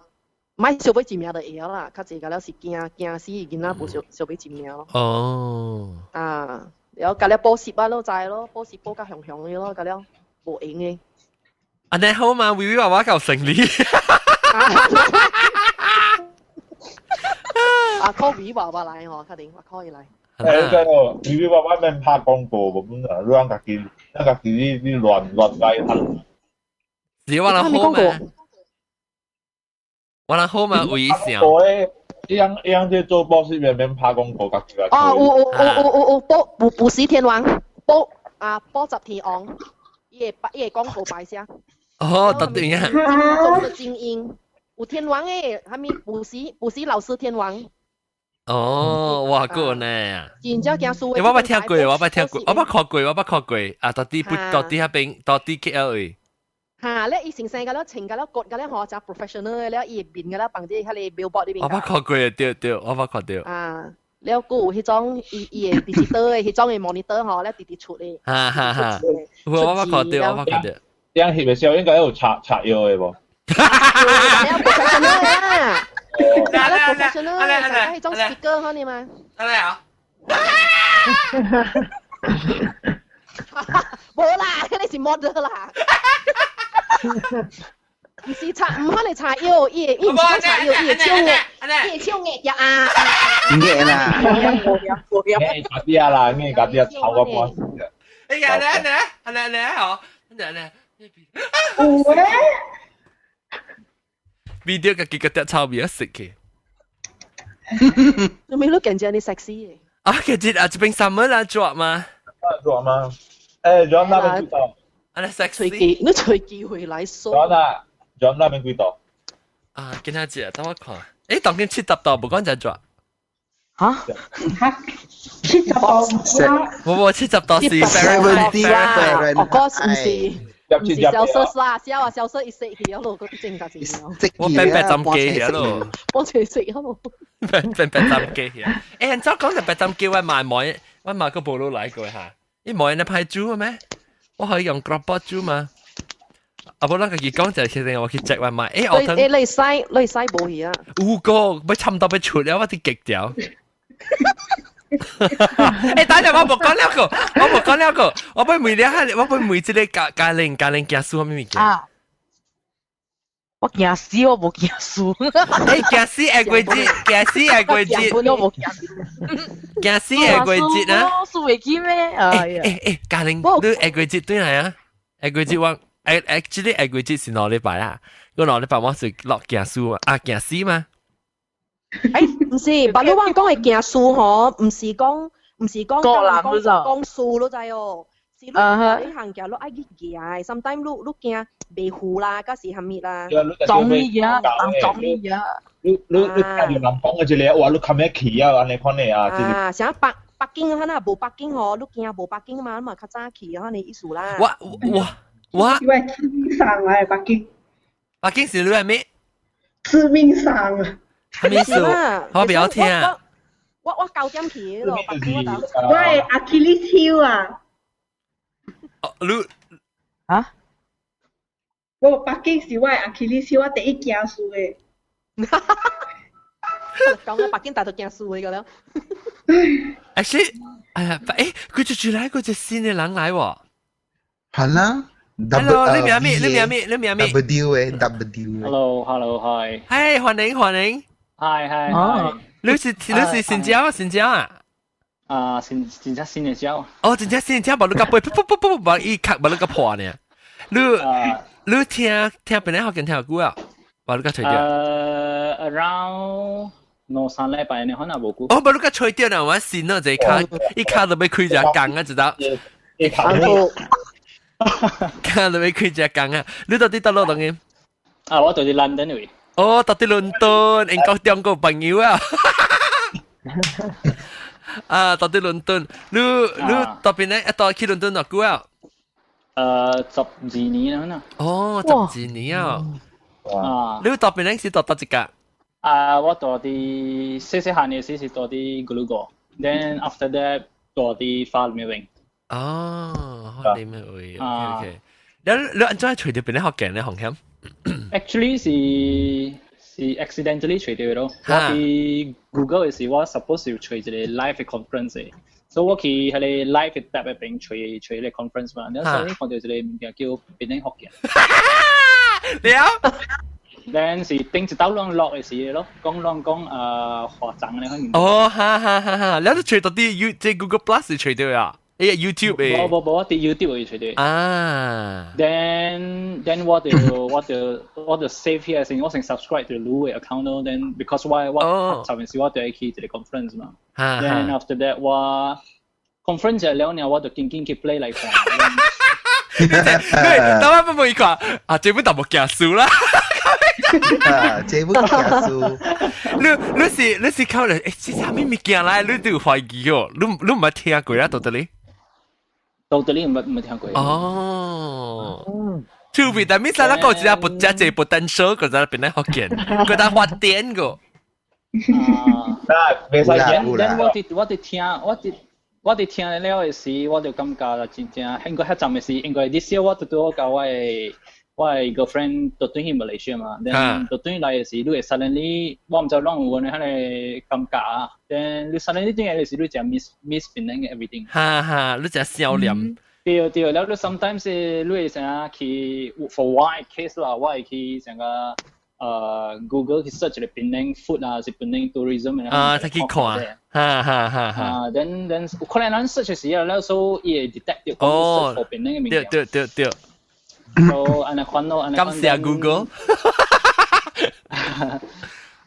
買小尾一名就會啦，較濟個了是驚死見仔無小尾一名咯。哦。啊，然後個了補習啊，都知咯，補習補較雄雄嘅咯，個了無用嘅。安尼好嘛，微微娃娃夠成你。啊，call 微娃娃來吼，確定我 call 伊來。誒，真係微微娃娃免拍廣告無本啊，讓家己啲亂解行。是我人好嘛？我人好嘛？微笑。一樣即做補習免拍廣告，家己來。哦，有補習天王，補習天王，伊個廣告擺下。哦，特定啊。中的精英，有天王誒，係咪補習老師天王？哦，哇，個呢啊！然之後驚輸。我捌聽過，我捌看過，啊，到底迄邊，到底 KL 誒。嚇！咧伊成世個咧，情個咧，割個咧，學就 professional 嘅咧，伊變個咧，bằng啲喺你 billboard 呢邊。我捌看過，對，我捌看到。啊，了個有迄種伊嘅 digital 嘅，迄種嘅 monitor 嗬，咧直直出嘅。哈，我捌看到。這樣翕嘅時候應該有擦藥嘅喎。有 professional 嘅。professional 嘅，成日迄種 speaker 嗬你嘛。得啦。冇啦，你是 model 啦。唔是擦，唔可能擦腰，伊唔是擦腰，伊超熱，伊超熱啊！熱啦，熱嗰啲啊啦，熱嗰啲啊，炒個波。哎呀，你好，你。有咧。video 嘅幾個碟炒邊一食嘅？你咪都感覺你 sexy 嘅。啊，其實啊，這邊 summer 啦，做嘛？做嗎？誒，John 那邊幾多？啊，你 sexy？你隨機會來說。John 那邊幾多？啊，見下姐，等我看。誒，當天70度，冇講就做。嚇？70度？我70度是 Fahrenheit。Of course 唔是，Celsius 啦，Celsius 一食去咯，嗰啲正價錢。我變針機去咯。我隨食咯。變針機去。誒，人早講就變針機，我買個部落來過嚇。你冇人派豬嘅咩？我可以用 Grabber 豬嘛？啊，冇啦，佢講就係其實我去食外賣。誒，我睇你西冇嘢啊？有個，要差唔多要出了，我啲極條。誒，等陣我冇講了個，我俾每一個家玲驚輸咩物件？啊！我驚死，我冇驚輸。誒，驚死係季節，驚死係季節。我冇驚死係季節啊！輸未見咩？哎呀！誒，家玲，你係季節對係啊？係季節我actually 係季節是哪禮拜啊？個哪禮拜我是落驚輸啊？啊，驚死嘛？唔是，白佬話講係驚輸嗬，唔是講講輸咯，就係哦。是你行嘅，你愛去驚，sometimes 你驚未糊啦，嗰時係咪啦？撞你啊！撞你啊！你睇住人講嘅啫，你話你冚咩旗啊？你看你啊！啊，像北京可能無北京嗬，你驚無北京嘛？嘛較早去可能意思啦。我因為致命傷啊，北京是你係咩？致命傷啊！咩事？我不要聽。我9點去咯，北京我係阿基里斯啊。你啊？我北京是我係阿基里斯，我第一件輸嘅。講到北京大到驚輸嘅個了。actually，哎呀，佢就嚟嗰隻新嘅人嚟喎。係啦。Hello，你名咩？ Hello， hi。嗨，歡迎。hi。你是新疆啊？啊，新疆。哦，真正新疆，把你個背，把一卡把你個破呢。你聽邊咧？學緊聽歌啊？把你個吹掉。around 2-3禮拜呢，可能冇歌。哦，把你個吹掉啦！我先咯，一卡都被開隻缸啊，知道？看到未開隻缸啊！你到底到哪當嘅？啊，我到啲 London 嚟。哦，到啲倫敦，英國中國朋友啊！啊，到啲倫敦，你到邊咧？一到去倫敦落久啊？ 12年啦，哦，12年啊！啊，你讀邊陣時讀一個？我讀啲細漢嘅時是讀啲 Glasgow，then after that 讀啲 Farming。哦，你咪會 OK。你安怎除掉邊啲學嘅咧？紅險 ？Actually 是 accidentally 除掉咯。我喺 Google 嘅時，我 suppose 要除一個 live conference 嘅，所以我去喺你 live 嘅 tab 入邊除一個 conference 嘛。然後所以看到一個物件叫邊啲學嘅。了。then 是頂一刀兩落嘅事咯，講學長咧可能。哦，哈，你都除到啲即係 Google Plus 除掉啊？YouTube 嘅。冇，啲 YouTube 嘅除掉。啊。then 我就 save here先，我先 subscribe 到 Lu 嘅 account 咯。then because 我頭先時我對去一個 conference 嘛。then after that 我 conference 咗了呢，我就緊去 play 嚟看。等我唔好講啊，這本就冇結束啦。這本結束。你是靠嚟，誒，這啥物件來？你都有懷疑哦？你唔係聽過啊？到底你？到底你唔聽過？哦。除非但係咪啦？嗰隻不只隻 potential，嗰隻邊咧學見，嗰隻發電個。未使見。我哋聽了嘅時，我就感覺啦，真正應該迄陣嘅時，應該啲小我對我教我個 friend 到對去馬來西亞嘛，then 到對來嘅時，你會 suddenly 我唔知啷有嗰啲感覺啊，then 你 suddenly 對嘅時，你就 miss 邊嘅 everything。哈，你就笑臉。對，แล้ว sometimes 你會成去 for why case 啦，我係去成個。Google 去 search 嚟邊啲 food 啊，是邊啲 tourism 啊，睇去看，哈。then 可能咱 search 時啊，แล้ว so 也 detect 到講 search 邊啲嘅名。對。so 安尼看咯，感謝 Google。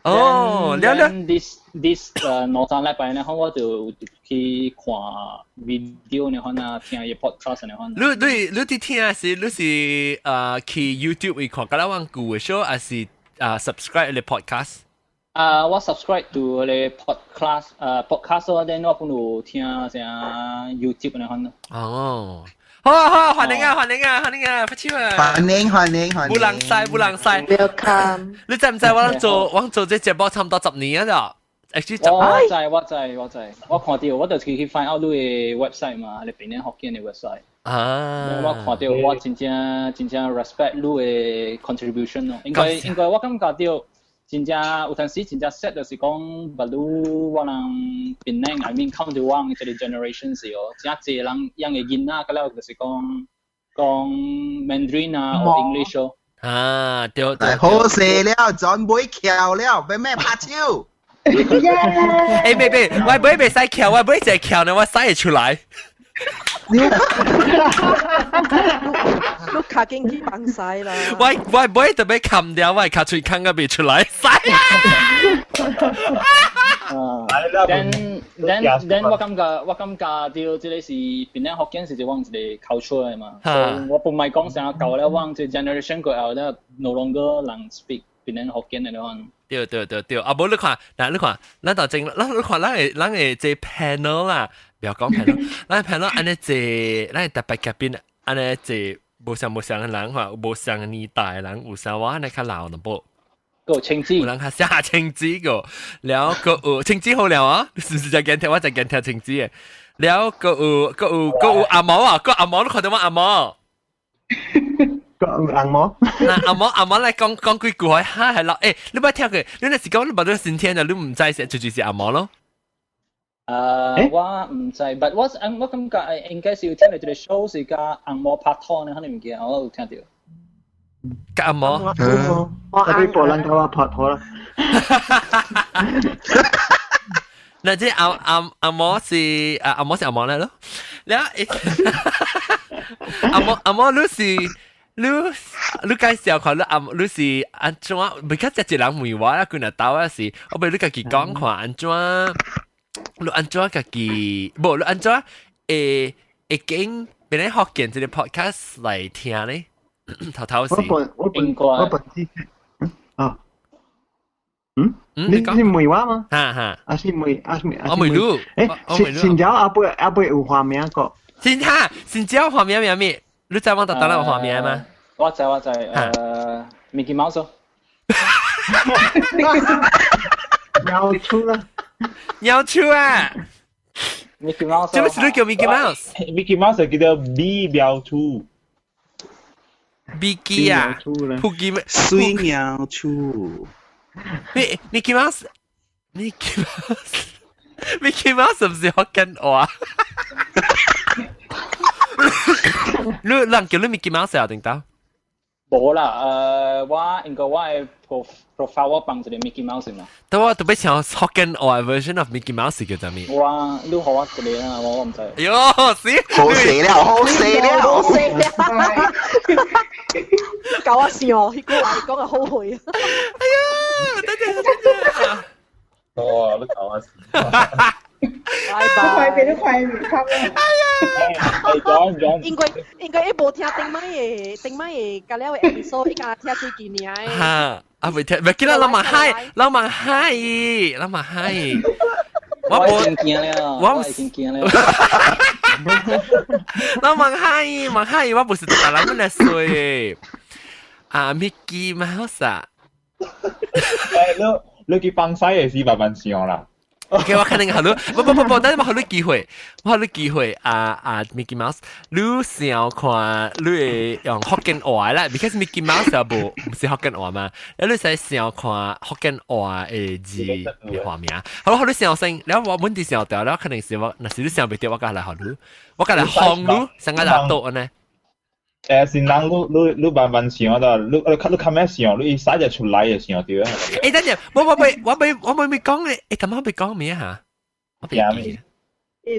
哦，了。this 兩三禮拜呢，我就去看 video 呢，可能聽嘅 podcast 呢，可能。你啲聽是你是去 YouTube 去看，嗰啲往古嘅 show，還是subscribe 你 podcast？我 subscribe to 你 podcast 咯，then 我本來聽成 YouTube 呢，可能。哦。好，歡迎啊，發超啊！歡迎！冇人晒。Welcome。你知唔知我做這節目差唔多10年啊？就 actually 我知。我看到，我就去 find out 你嘅 website 嘛，你邊啲學見嘅 website。我看到，我真正 respect 你嘅 contribution 咯。應該我感覺到。真正有陣時真正 set 就是講，不如我人邊呢 I mean 看到我呢個 generation 時哦，真係人樣嘅囡仔，嗰啲就是講 Mandarin 啊或 English 哦。啊，對。好勢了，準備翹了，俾咩拍手？誒，妹，我唔使翹，我唔使翹呢，我使得出來。你卡經濟幫曬啦！我唔會特別冚掉，我係卡出坑嗰邊出來曬。then 我感覺到即係是邊啲學見時就往一個 culture 嘛，我唔係講成個舊咧，往即 generation 過後咧 no longer 能 speak 邊啲學見嘅咯。對，啊冇你看，嗱，咱就正，你看咱嘅這 panel 啦，不要講 panel， 咱 panel 安尼這，咱特別嘉賓安尼這無相嘅人，或無相嘅年代嘅人，有啥話安尼較老呢噃？個青子，有人較下青子個，แล้ว個青子好了啊，是唔是就見聽我就見聽青子嘅，แล้ว個有阿毛啊，個阿毛你看到嗎？阿毛。阿毛，阿毛嚟講幾句嚇係啦，誒，你唔係聽佢，你那時講你冇到先聽就你唔知就就是阿毛咯。我唔知 ，but 我感覺應該是要聽你哋 show 是加阿毛拍拖呢，可能唔記得，我有聽到。加阿毛，我俾波蘭教我拍拖啦。嗱，即係阿毛是阿毛嚟咯，你阿毛你是。你介紹下你是安怎？唔係一人問我啦，佢那答案是，我俾你家己講看安怎？你安怎家己？冇你安怎？會經俾你學見這個 podcast 嚟聽咧？頭是。我本知識。啊。你是梅話嗎？哈。啊是梅。我梅魯。誒，新疆阿伯有畫面個。新疆畫面咩？你知我特登有畫面嗎？我知Mickey Mouse。要出啦！要出啊 ！Mickey Mouse。這個是你叫 Mickey Mouse。Mickey Mouse 叫做 B 標出。Mickey 啊 ，Puggy 水鳥出。Mickey Mouse 是唔是福建話？你人叫你 Mickey Mouse 啊？定到？冇啦，我應該我係 profile 我放一個 Mickey Mouse 嘛。但我特別想福建話 version of Mickey Mouse 叫做咩？哇，你好我一個啊，我唔知。喲，是好死了，好死了，好死了！搞我笑，佢講嘅好會啊！哎呀，得。哦，你搞我笑。快俾都快唔吸啦！應該一部聽頂麥嘅，隔了嘅 episode 一家聽最近嘅。嚇！啊，未聽，唔記得老萬嗨，我冇。我已經驚了。老萬嗨，我不是打人們來說啊 ，Mickey Mouse 啊。你去放曬嘅時慢慢想啦。OK， 我肯定好多，不，但係我好多機會，Mickey Mouse， 你想看你會用福建話啦 ，because Mickey Mouse 又唔是福建話嘛，你使想看福建話嘅字嘅畫面，好多想先，然後我本地想掉，然後肯定是我，那是你想唔掉，我隔嚟學你，我隔嚟學你，成個大多呢。先人你慢慢想到，你看咩想，你一撒就出來嘅想對啊。誒，等陣，我未講嘅，誒，咁我未講咩嚇？我未記。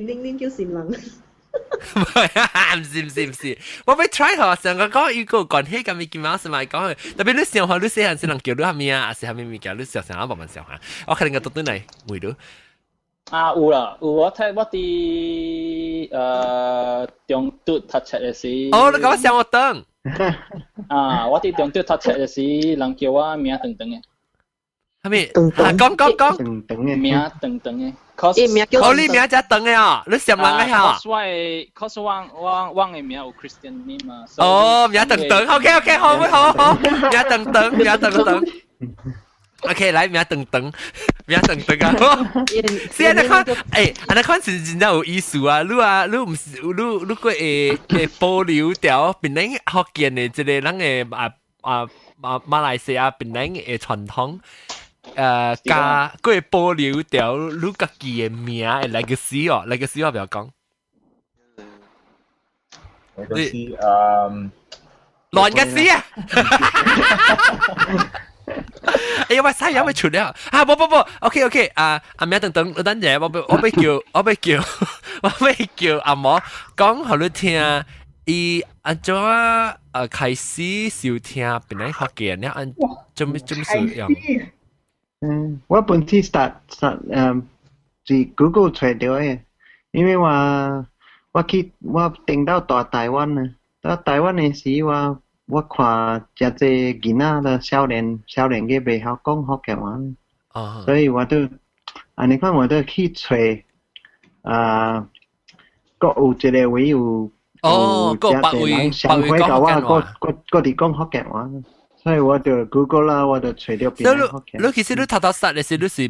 玲叫善人。唔是，我未 try 下上個講預告關係咁咪見貓是咪講佢，特別你想下你細漢時能叫你係咩啊？係咩物件？你想慢慢想下，我肯定個讀對嚟會到。啊，有啦，我睇我啲中途讀冊嘅時。哦，你講想我等。啊，我啲中途讀冊嘅時，人叫我名等等嘅。係咪？講。名等等嘅。哦，你名就等嘅啊，你想人嘅嚇。cause 我嘅名有 Christian name 啊。哦，名等等 ，OK， 好，名等等。OK， 來名等等啊！先你看，你看真正有意思啊！你唔是你個會保留掉本來福建嘅即個咱嘅馬來西亞本來嘅傳統，加個會保留掉你家己嘅名嘅 legacy 哦 ，legacy 我不要講。legacy 亂嘅事啊！哎呀，我嘥嘢咪出了啊！不，OK， 啊，名等，等陣，我叫阿嬷講互你聽，伊安怎開始收聽本來福建了，安怎使用？我本身 start 是 Google 找到嘅，因為我訂到大台灣啊，到台灣嘅時我看這囡仔的少年嘅未曉講福建話，所以我都你看我都去找各有一個位有這人上回教我各地講福建話，所以我就 Google 啦，我就找到邊個福建。你其實你頭實嘅時，你是要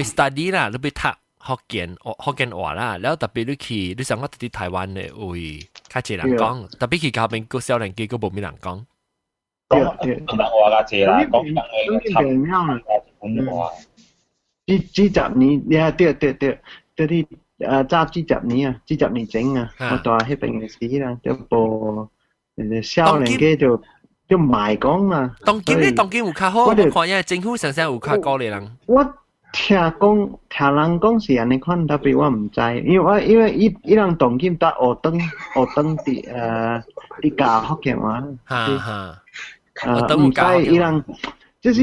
study 啦，你要讀福建話啦，然後特別你想我哋台灣嘅會較濟人講，特別去嗰邊個少年機個冇咩人講。講人話較濟啦，講人嘅差唔多話。幾十年，對，啲早幾十年啊，幾十年前啊，我到迄邊嘅時啦，就播少年機就賣講啦。當今有較好，我看因政府上有較高嘅人。聽人講是安尼款，特別我唔知，因為伊人當今搭學堂啲教福建話，唔知伊人就是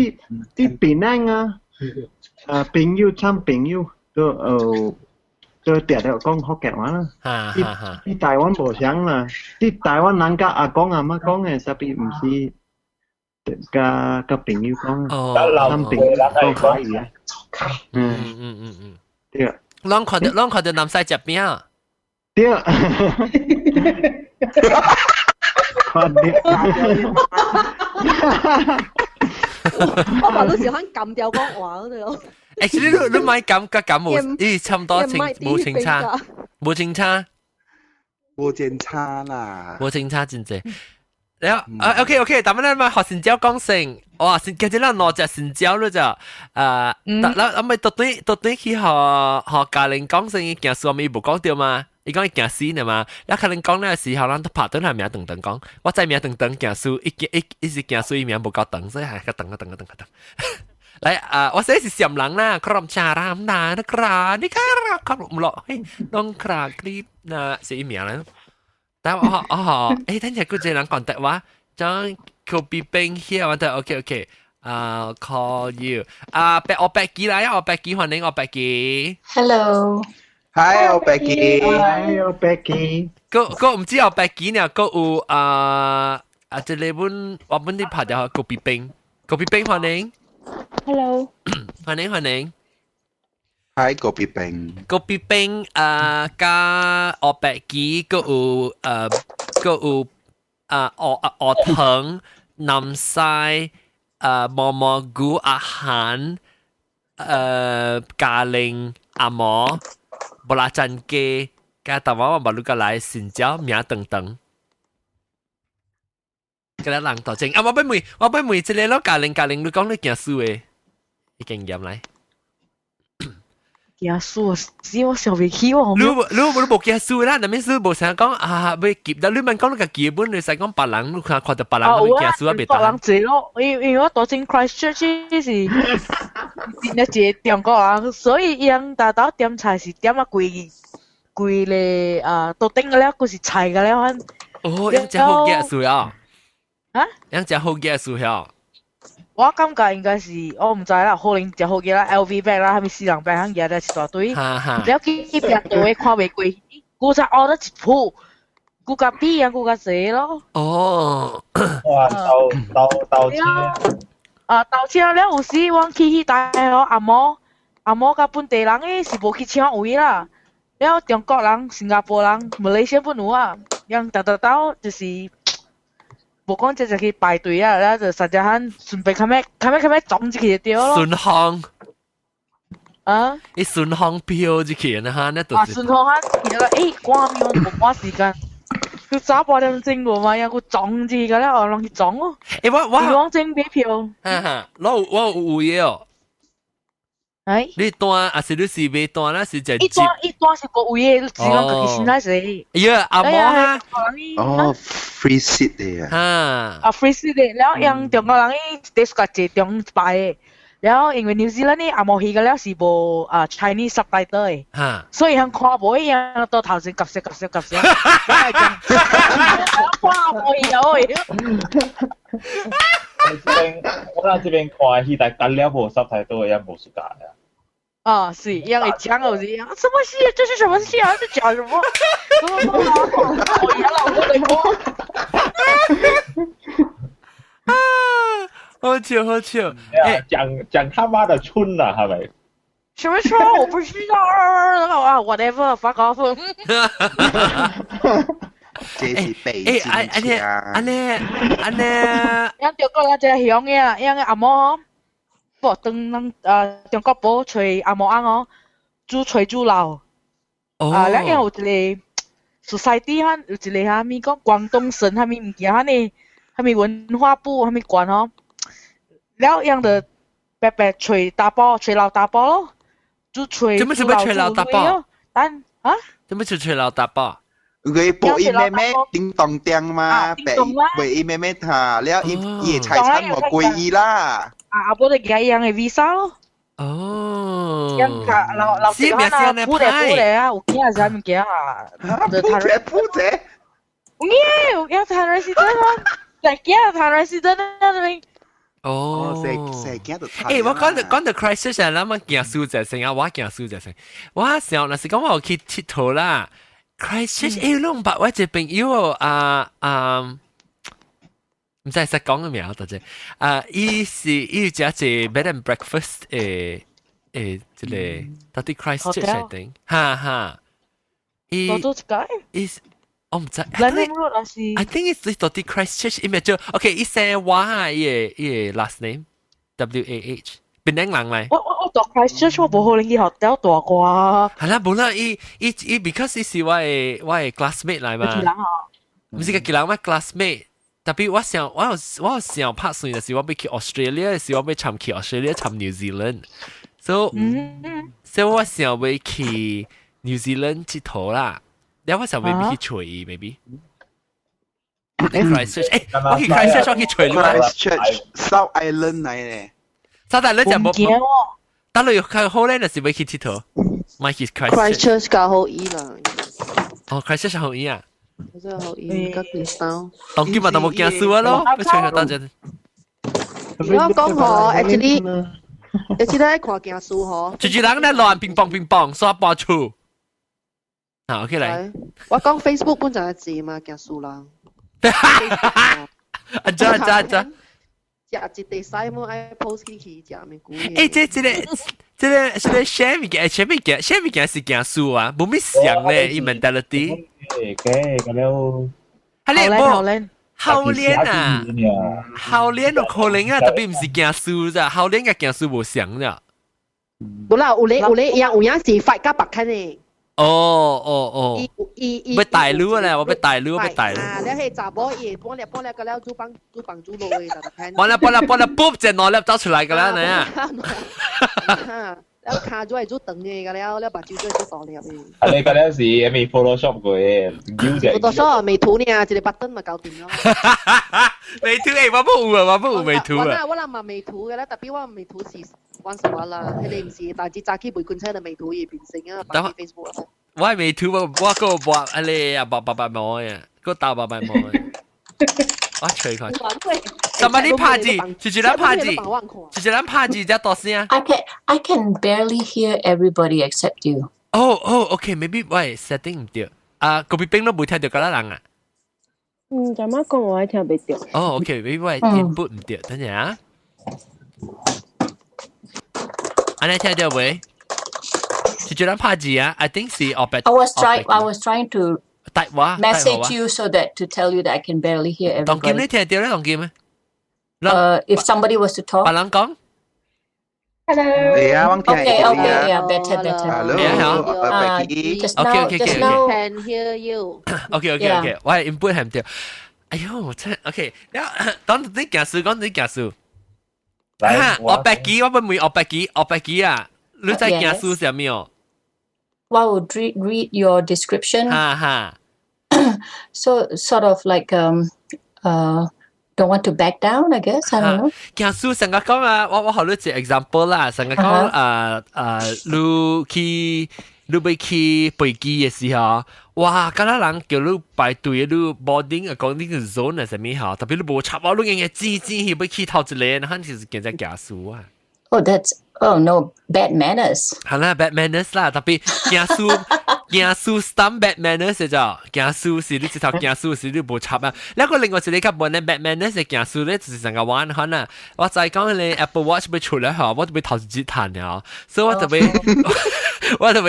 啲邊人啊，朋友都常常講福建話啦。啲台灣無相啦，啲台灣人甲阿公阿媽講嘅，特別唔是。個朋友講，男朋友講可以啊。對啊。啷看到南西食邊啊？对。快点！我話都喜歡撳掉講話嗰度。Actually，你買咁冇，咦，差唔多冇清差，冇清差，冇正差啦，冇清差真正。แล้วโอเคแต่ไม่ได้มาขอสินเจ้ากองเซ็งอ๋อสินแกจะเล่านอจากสินเจ้าเลยจ้ะแล้วไม่ตัวนี้คือหอกาเลงกองเซ็งอีกอย่างส่วนมีบุกกองเดียวมาอีกอย่างอีกอย่างซีเนี่ยมาแล้วคาเลงกองเนี่ย時候咱都拍到係名等等講我在名等等件數一時件數名無夠等所以係等嚟我寫是閃人啦ครอบชารามนานะครานี่ครับ唔落น้องคราคลิปนะ寫名啦แต่ว่าท่านอยากกูเจอหลังก่อนแต่ว่าจัง copy paste here วันแต่โอเคcall you 我白機啦我白機歡迎我白機 Hello Hi 我白機 Hi 我白機ก็唔知我白機呢ก็即係我本啲拍咗 copy paste 歡迎 Hello 歡迎Hi copy paste 加我白機ก็อถังน้ำใสมอมอกูอาหารกาเลงอาหมอบลาจันเกกาตาวาบาลุกาไลสินเจ้าเมียตึงก็แล้วหลังต่อจริงว่าไปมือจะเล่นแล้วกาเลงดูกล้องด้วยเกียร์สู้อีกอย่างยำไร耶稣，死我小未起喎！你冇記數啦，那邊數冇成講要記，但你問講個基本，你使講別人，你看到別人咁記數啊，別別人借咯，因為我讀進 Christchurch 是一隻中國人，所以因大刀點菜是點啊貴咧到頂個了，佢是菜個了番。哦，樣只好記數啊！樣只好記數呀！我感覺應該是我唔知啦，可能就好嘅啦 ，LV bag 啦，係咪私人 bag 響嘢咧一大堆，然後佢邊度嘅看袂貴，估就order 一鋪，估價比啊，估價濟咯。哦，哇，鬥車。鬥車了有時我去大學阿嬷甲本地人誒是無去搶位啦，了中國人、新加坡人、馬來西亞本有啊，樣到就是。無講只去排隊啊，然後就實際上順便看咩撞住佢就對咯。順航啊！你順航票就去啦哈，那都是。順航佢啦，關面我冇花時間，佢早8點鐘喎嘛，有個撞住佢咧，我讓佢撞咯。我整俾票。我有嘢哦。你單還是你是買單啦？是就一單是個位嘅，只講佢先來食。呀，阿嬷啊！哦 ，free seat 嚟啊！free seat 嚟，然後讓中國人啲suka 坐中排嘅，然後因為 New Zealand 呢阿嬷去嘅了是無Chinese subtitle 嘅，所以向看無一樣到頭先夾聲，看無有嘅。我在這邊看戲，但干了無濕太多，也無暑假呀。啊，是一樣，講好似一樣，什麼戲？這是什麼戲啊？在講什麼？我也老過的好笑。講他媽的春啊，係咪？什麼春？我不知道啊 ，whatever， fuck off。這是北京安尼，因中國人就係響嘅，因為阿嬷博登中國寶吹阿嬷啱哦，煮吹煮老。然後有一個 society 哈，有一個哈咪講廣東省哈咪物件哈呢，哈咪文化部哈咪管哦，然後樣的白白吹大包，吹老大包咯，煮吹煮老大包。但做咩吹老大包？佢播伊妹妹叮當叮嘛，播伊妹妹嚇，แล้ว伊財產我歸伊啦。我哋嘅樣嘅 visa 咯。哦。樣ka老時候na鋪嚟啊，有幾下物件啊？鋪者。有談 resident 咯，嚟幾談 resident 啦。哦，成件都睇。我講到 crisis 啦，我驚數隻聲啊，我驚數隻聲。我時候那時講我去佚佗啦。Christchurch 攏白我一個朋友唔知實講個名到啫。伊有一個 bed and breakfast 即個到底 Christchurch I think，哈。多多個 is 我唔知。I think it's 到底 Christchurch image。OK， 一些話伊 last name WAH。邊兩人嚟？我讀 Christchurch 我冇可能去學校讀啩。係啦，冇啦，伊 because 伊是我嘅 classmate 嚟嘛。唔是個幾人咩 classmate？特別我有想拍算就是我要去 Australia， 是我要參去 Australia 參 New Zealand。So 我想要去 New Zealand 佚佗啦。然後我想 maybe 去吹 maybe。Christchurch， 我去 Christchurch， 我去吹你嘛。Christchurch South Island 嚟咧。South Island 就冇。但係佢好咧，就是要去佚佗。唔係去 Christchurch 較好意啦。哦 ，Christchurch 好意啊。真係好意，個變手。當今日都冇見書啊咯，要吹下當陣。我講嗬，actually 愛看件書嗬。住人咧亂乒乓耍波處。啊 ，OK 嚟。我講 Facebook 本就係字嘛，件書啦。啊，咋。食一地西冇愛 post 去食咪估。誒，這個 share 物件是件書啊，冇咩想咧，伊 mentality。咁樣。係咧，冇後年啊，後年有可能啊，特別唔是件書咋，後年嘅件書冇想咋。冇啦，有樣是發甲白看嘅。哦，要大陸咧，我要大陸。啊，你係查某嘢，幫你個了做幫助路嘅，就睇。幫你 boop 隻攞粒走出嚟㗎啦，你啊。แล้วคาจ้วยจุดตึงเองกันแล้วบัตรจิ้วจ้วยจุดต่อเลยครับอะไรก็แล้วสิมี Photoshop กูเองยิ้วใจ Photoshop 美圖เนี่ยจะได้บัตรมา搞掂咯美圖我冇美圖啊我諗美圖嘅咧特別ว่า美圖是玩什麼啦佢哋唔是但係揸起背罐車嘅美圖而變成啊擺喺 Facebook 啦我係美圖我個博你啊白冇啊個打白冇啊我吹佢什麼你拍字住咱拍字只多聲 I can barely hear everybody except you OK maybe 喂 setting 唔對啊嗰邊邊都冇聽到㗎啦人啊咁樣講我係聽唔到OK maybe 喂 input 唔對等陣啊安尼聽到未住咱拍字啊 I think 是 I was trying to message you so that to tell you that I can barely hear everybody 當劍你聽到咧當劍咩if somebody was to talk 白人講 Hello Okay better Hello Becky just now can hear you Okay 我係 input 係唔對哎呦我真 OK 當你講書我 Becky 我唔會我 Becky 啊你在講書上面哦I would read your description so sort of like don't want to back down I guess I don't know 講書成日講啊我學你一個 example 啦成日講你要去飛機嘅時候哇咁多人叫你排隊你 boarding 啊講呢個 zone 係什麼好特別你冇插我你嘅字要去頭一個然後就是叫做講書啊Oh no, bad manners. 係啦 bad manners 啦，特別行書 stamp bad manners 嘅咋，行書是你直頭行書是你冇插啊。แล้วก็另外一個較本咧 bad manners 嘅行書咧，就是成個玩可能我就係講你 Apple Watch 要出嚟嚇，我特別頭先彈嘅，所以我特別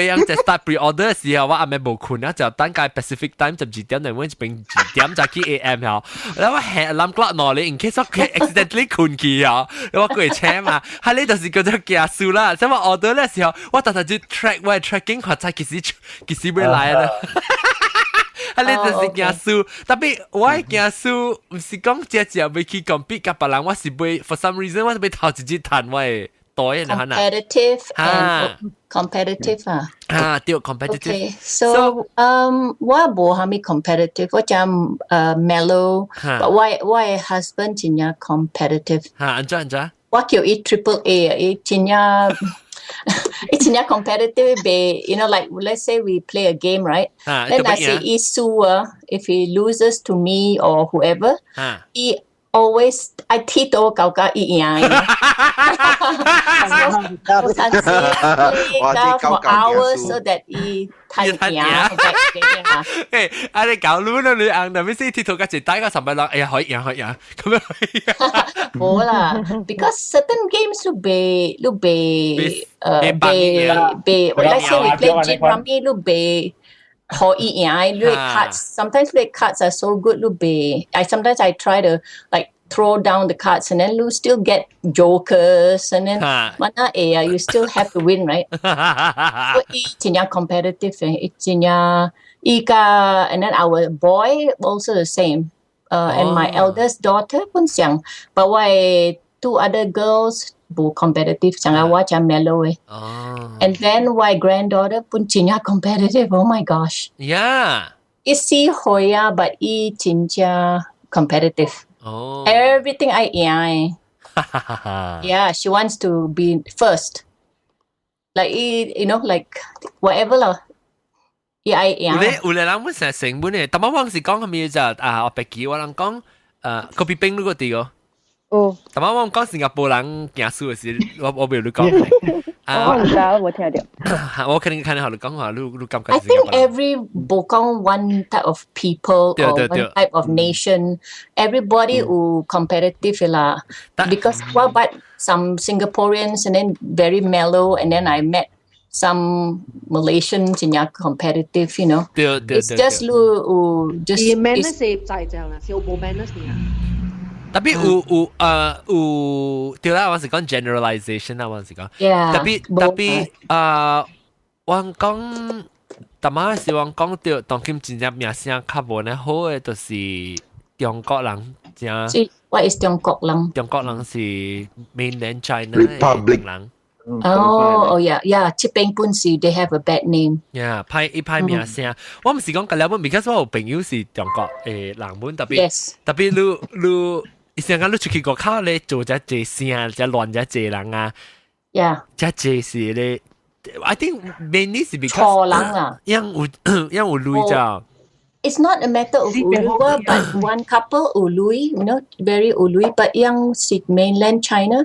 用隻 start pre-order 嘅時候，我係咪冇困啊？就等間 Pacific Time 12點，另外一邊2點就去 AM 嚇，แล้ว我係諗過攞你 in case 我 accidentally 困去嚇，我過嚟車嘛，係呢就是叫做行書啦。所以我 order 嘅時候，我特登去 track 我 tracking 看睇幾時會來啦。係呢就是行書，特別我行書唔是講只要去 compete กับ別人，我是會 for some reason 我特別頭一支彈我。competitive and competitive 對 competitive okay so 我冇蝦米 competitive 我講mellow but why husband 真係 competitive 安怎我叫伊 triple A 伊真係it's not competitive you know like let's say we play a game right then I say he sue if he loses to me or whoever he always I 踢到狗狗一樣for hours so that he 睇贏誒你搞亂啦你硬特別先踢到架直打個十米落哎呀可以贏咁樣冇啦 because certain games 都被let's say we play Jeep Rummy 都被 Ho cards. Sometimes the cards are so good. Sometimes I try to like throw down the cards and then you still get jokers and then you still have to win, right? So it's competitive. And then our boy also the same. And my eldest daughter pun siang. But why two other girls competitive chẳng watch mellow and then why granddaughter pun chinya competitive. Oh my gosh. Yeah. It's si hoya but chinya competitive. Everything yeah, she wants to be first. Like like whatever lah. Ule lang mo sa sing mo ne. Tama wang si kong kami sa Becky walang kong kopi peng lu ko tigo. 但係我講新加坡人行書嘅時，我未有講。我唔知，我聽到。我肯定看你好，你講話，你感覺。I think every Bokong one type of people or one type of nation, everybody who competitive lah. Because but some Singaporeans and then very mellow, and then I met some Malaysians in competitive, you know. It's just just. manners 係在這樣啦，小冇 manners 嘅。Tapi對啦，我是講 generalization 啦，我是講。tapi 我講，但係是我講到當今真正名聲較無呢好嘅，就是中國人正。What is 中國人？中國人是 mainland China 嘅人。Oh yeah, Chip Peng Pun Si, they have a bad name. Yeah, 派名聲。我唔是講咁了本 ，because 我有朋友是中國人本，特別你。成日你出去國口咧做只這聲，只亂只人啊。Yeah。只是咧 ，I think mainly 是 because 錯人啊，因有累咋。It's not a matter of Uluwa, but one couple Ului, very Ului, but young mainland China,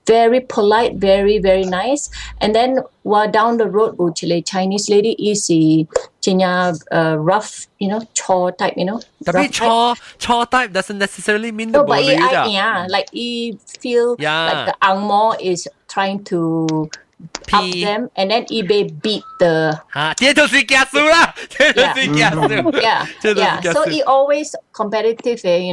very polite, very very nice. And then while down the road, Chinese lady is rough, chore type, Tapi chore type doesn't necessarily mean the body. Like he feel like the Angmo is trying to up them, and then eBay beat the. So he always competitive, very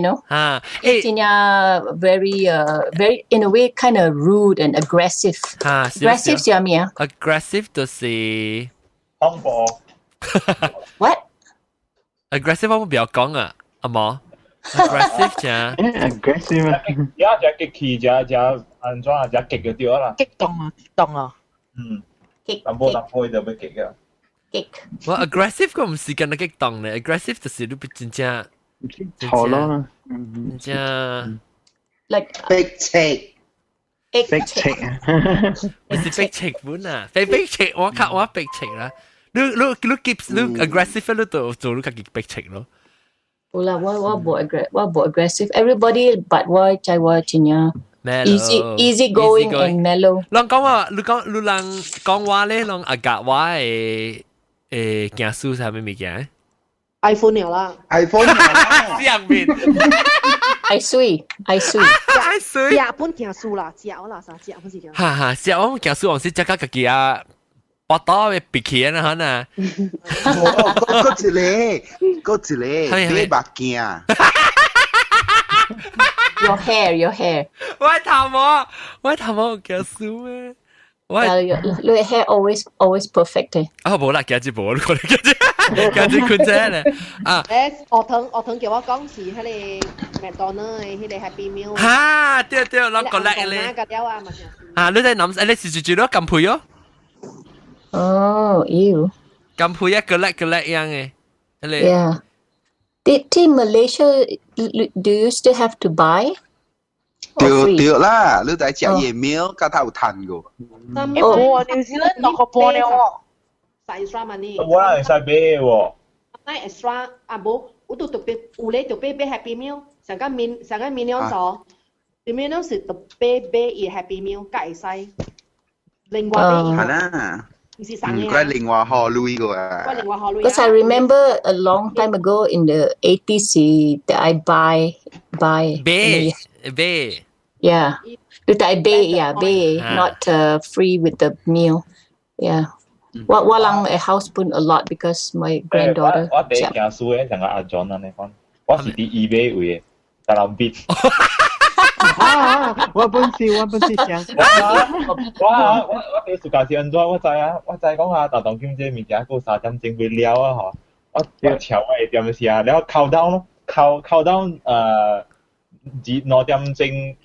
very in a way kind of rude and aggressive. Aggressive 是咩啊 ？Aggressive 就是恐怖。What? Aggressive 我唔不要講啊，阿毛。Aggressive 啫。Aggressive 啊。只激氣，只安怎啊？只激就對啦。激動啊。淡薄就要激啊。我 aggressive 個唔是咁嘅激動咧 ，aggressive 就是你真正錯咯，真正 like big check。big check 啊，我是 big check 本啊 ，big check 我靠 big check 啦，你 aggressive 你做你自己 big check 咯。好啦，我冇 aggressive，everybody but 我在我真呀。Easy going and mellow。你講話，你講話咧，你阿格話誒件書係咩物件 ？iPhone 了啦 ，iPhone 了啦，上面。I sweet。日本件書啦，日我啦啥日本是件。哈，日我件書我是只個自己啊，把刀嘅別起啊，可能。嗰一個，你目鏡。Your hair. 我頭毛有書咩？Your hair always perfect 冇啦，今日冇，今日困啫咧。學堂叫我講是迄個麥當勞迄個 Happy Meal。嚇，對，攞個叻咧。你在諗，你是住咗金配咯？哦，you。金配一個叻樣嘅。Yeah。Did Malaysia do you still have to buy? 對啦，你在食嘢meal，甲他有賺個。哦，New Zealand 落個半了喎。使 extra money。我係使俾喎。那 extra 啊冇，我都特別有咧就俾 Happy Meal，上個 million 咗 ，million 是特別俾伊 Happy Meal，加會使。另外俾伊。係啦。怪另外好累個啊。Because I remember a long time ago in the 80s that I buy. Bay. Yeah. That I buy, not free with the meal. Yeah. 我人會 house 搬 a lot because my granddaughter 我第一件事咧，像個阿 John 安尼講，我是啲 eBay 位嘅，但係必。我本事想。我對暑假是安怎？我知講下大東京這物件過3點鐘會了啊！嗬，我朝我會點時啊，然後count down 咯，count down 2點鐘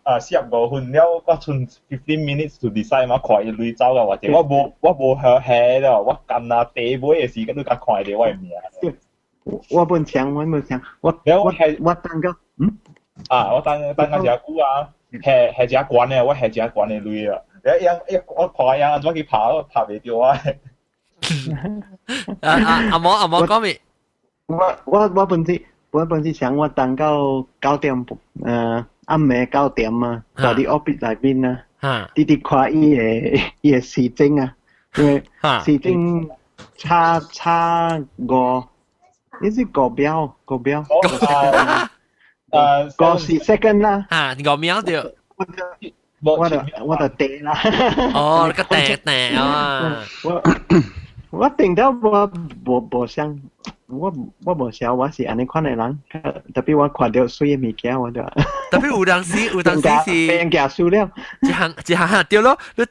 45分了，我剩15 minutes to decide 嘛，看伊累走啊，或者我無下咯，我干啊地尾嘅時間都甲看到我名。我本強，我當個我等個只久啊，係只關嘅，我係只關嘅累啊，我看樣怎去拍袂到啊！阿毛講咩？我本時想我等到9點暗暝9點啊，到啲 office 內邊啊，啲看伊嘅時鐘啊，因為時鐘差5，呢是5秒，50 second 啦，5秒對。我就跌啦。哦，你個跌啊！我定到我想，我無想我是安尼款嘅人，特別我看到水嘅物件我就。特別有當時是俾人夾輸了。一行對咯，你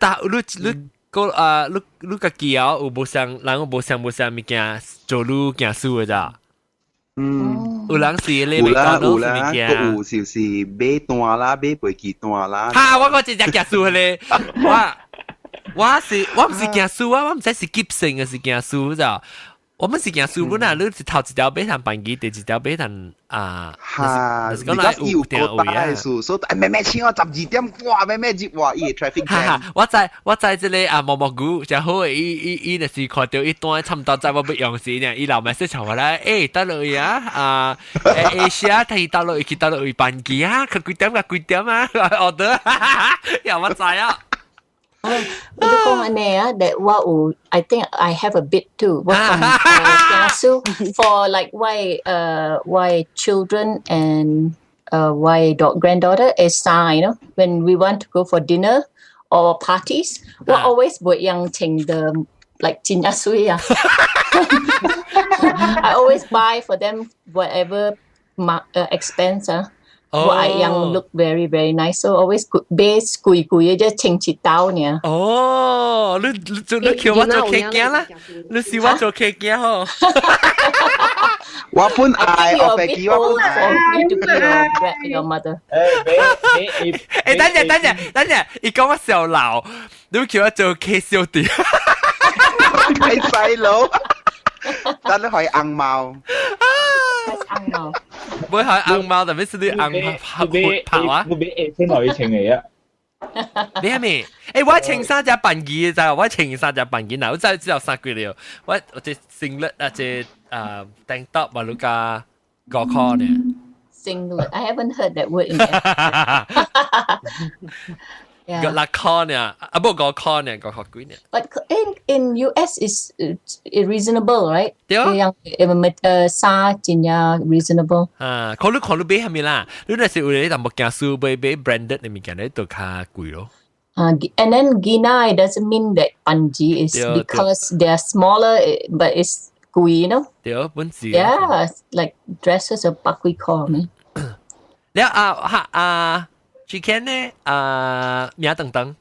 個橋有無相，人有無相物件做路行輸嘅咋？有人是你未講到物件。有就是買單啦，買飛機單啦。我直接行輸咧，我唔是行輸啊，我唔使是急性嘅是行輸咋。我們是行輸本來你是頭一條買趟班機，第二條買趟就是講來有個大嘅數，所以咩請我12點，哇咩哇伊 traffic jam。我知這裡毛毛菇真好，伊就是看到一段差唔多在我不用時呢，伊老妹說吵我來，得落去啊，Asia 睇到落去班機啊，佢幾點啊，order， 又我知啊。我都講安尼啊 that 我有 I think I have a bit too 我講kiasu for like why children and why granddaughter is sign, you know, when we want to go for dinner or parties 我 always 會用請的 like 真呀水啊I always buy for them whatever expense我樣 look very very nice so always base 貴啫請一刀呢你叫我做客家啦你是我做客家嗬我本愛我飛機我本愛 you to be your mother 等陣你講我小老你叫我做客小弟係細佬但你係硬貓唔係硬貓，特別是啲硬拍啊！我俾先來請你啊！你係咩？我請3隻笨雞咋？我請3隻笨雞嗱，我真係只有3個了。我隻singlet隻tank top 嘛，你加5塊呢 ？Singlet, I haven't heard that word in there. Yeah. 6塊呢？不過5塊呢，5塊幾呢 ？But in US is reasonable, right? 對啊。衫真係 reasonable。看你買係咪啦？你那時有你淡薄件書買 branded 嘅物件咧，都較貴咯。And then Gina it doesn't mean that Panji is because they are smaller, but it's 貴 you know? 對，本事。Yeah, like dresses are 百幾塊咩？แล้วchicken 呢？名等等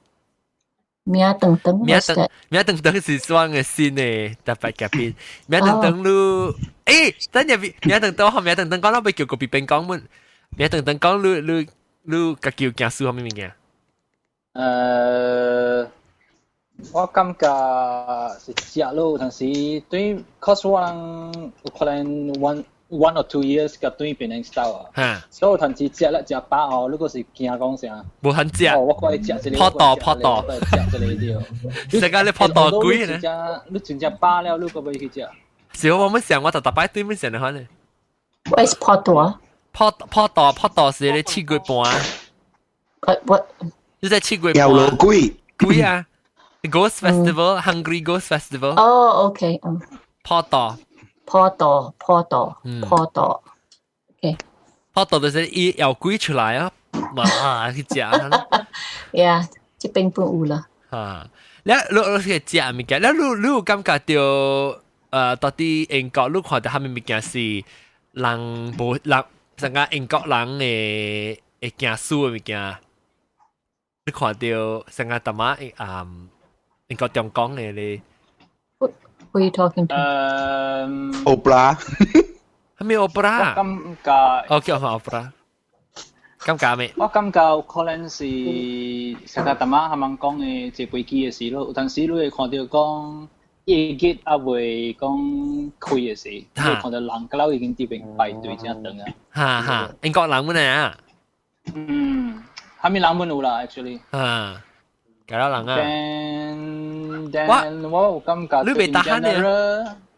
是雙嘅先呢，特別嘅邊。名等等lu，等陣名等等，名等等講到被叫個別邊講乜？名等等講你個叫件書係咩物件？我感覺是食咯，但是對 cause 我人有可能one or 2 years 嘅對變成 style 啊，所以有陣時食咧食飽哦，如果是驚講啥，無肯食，我過去食這個，破肚，食這個啲，世界你破肚貴呢？你真正飽了，你個要去食。是我們想，我就大擺對面想的話呢。What is 破肚啊？破肚是你7月半。What？你在7月半。有路貴。貴啊 ！Ghost Festival, Hungry Ghost Festival。哦 ，OK，破肚。破肚 ，OK。破肚就是要龜出來啊，嘛去食。Yeah，這邊本有啦。嚇，你係食物件，你有感覺到到底英國你看到下面物件是人無人成個英國人會行輸嘅物件，你看到成個大媽英國中講嘅咧。Who are you talking to? Oprah 係咪 Oprah？ 我感覺，OK， Oprah。感覺咩？我感覺可能是成個大媽佢們講嘅這飛機嘅事咯，有陣時你會看到講夜結啊會講開嘅事，你會看到人嗰度已經啲邊排隊正等啊。嚇，英國人咩啊？係咪人有啦 ？actually。幾多人啊 ？Then 我感覺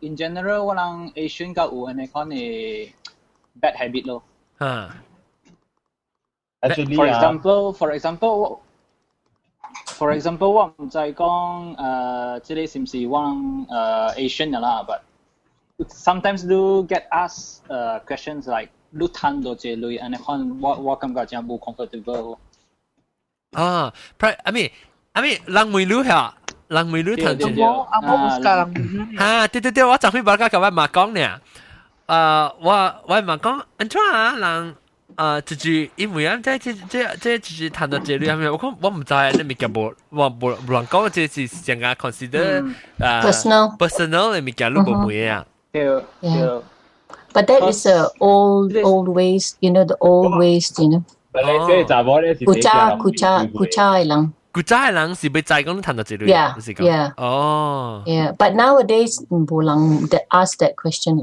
in general 我人 Asian 個有呢個嘅 bad habit 咯。Actually, for example 我唔知講這裡是唔是我Asian 嘅啦 ，but sometimes you get asked questions like 你談到這類，and 我感覺真冇 comfortable。I mean，人梅魯嚇，人梅魯談到阿冇人梅魯。嚇，對，我昨天把個同我媽講呢，我媽講，安怎啊人？就是因為啊，即就是談到這裡，我唔知你咪叫冇人講，這是成個 consider personal 嘅咪叫你冇會啊。But that is old ways, you know, the old ways, you know. 古早嘅人。古早嘅人是被在講談到這裡， Yeah. But nowadays 冇人that ask that question.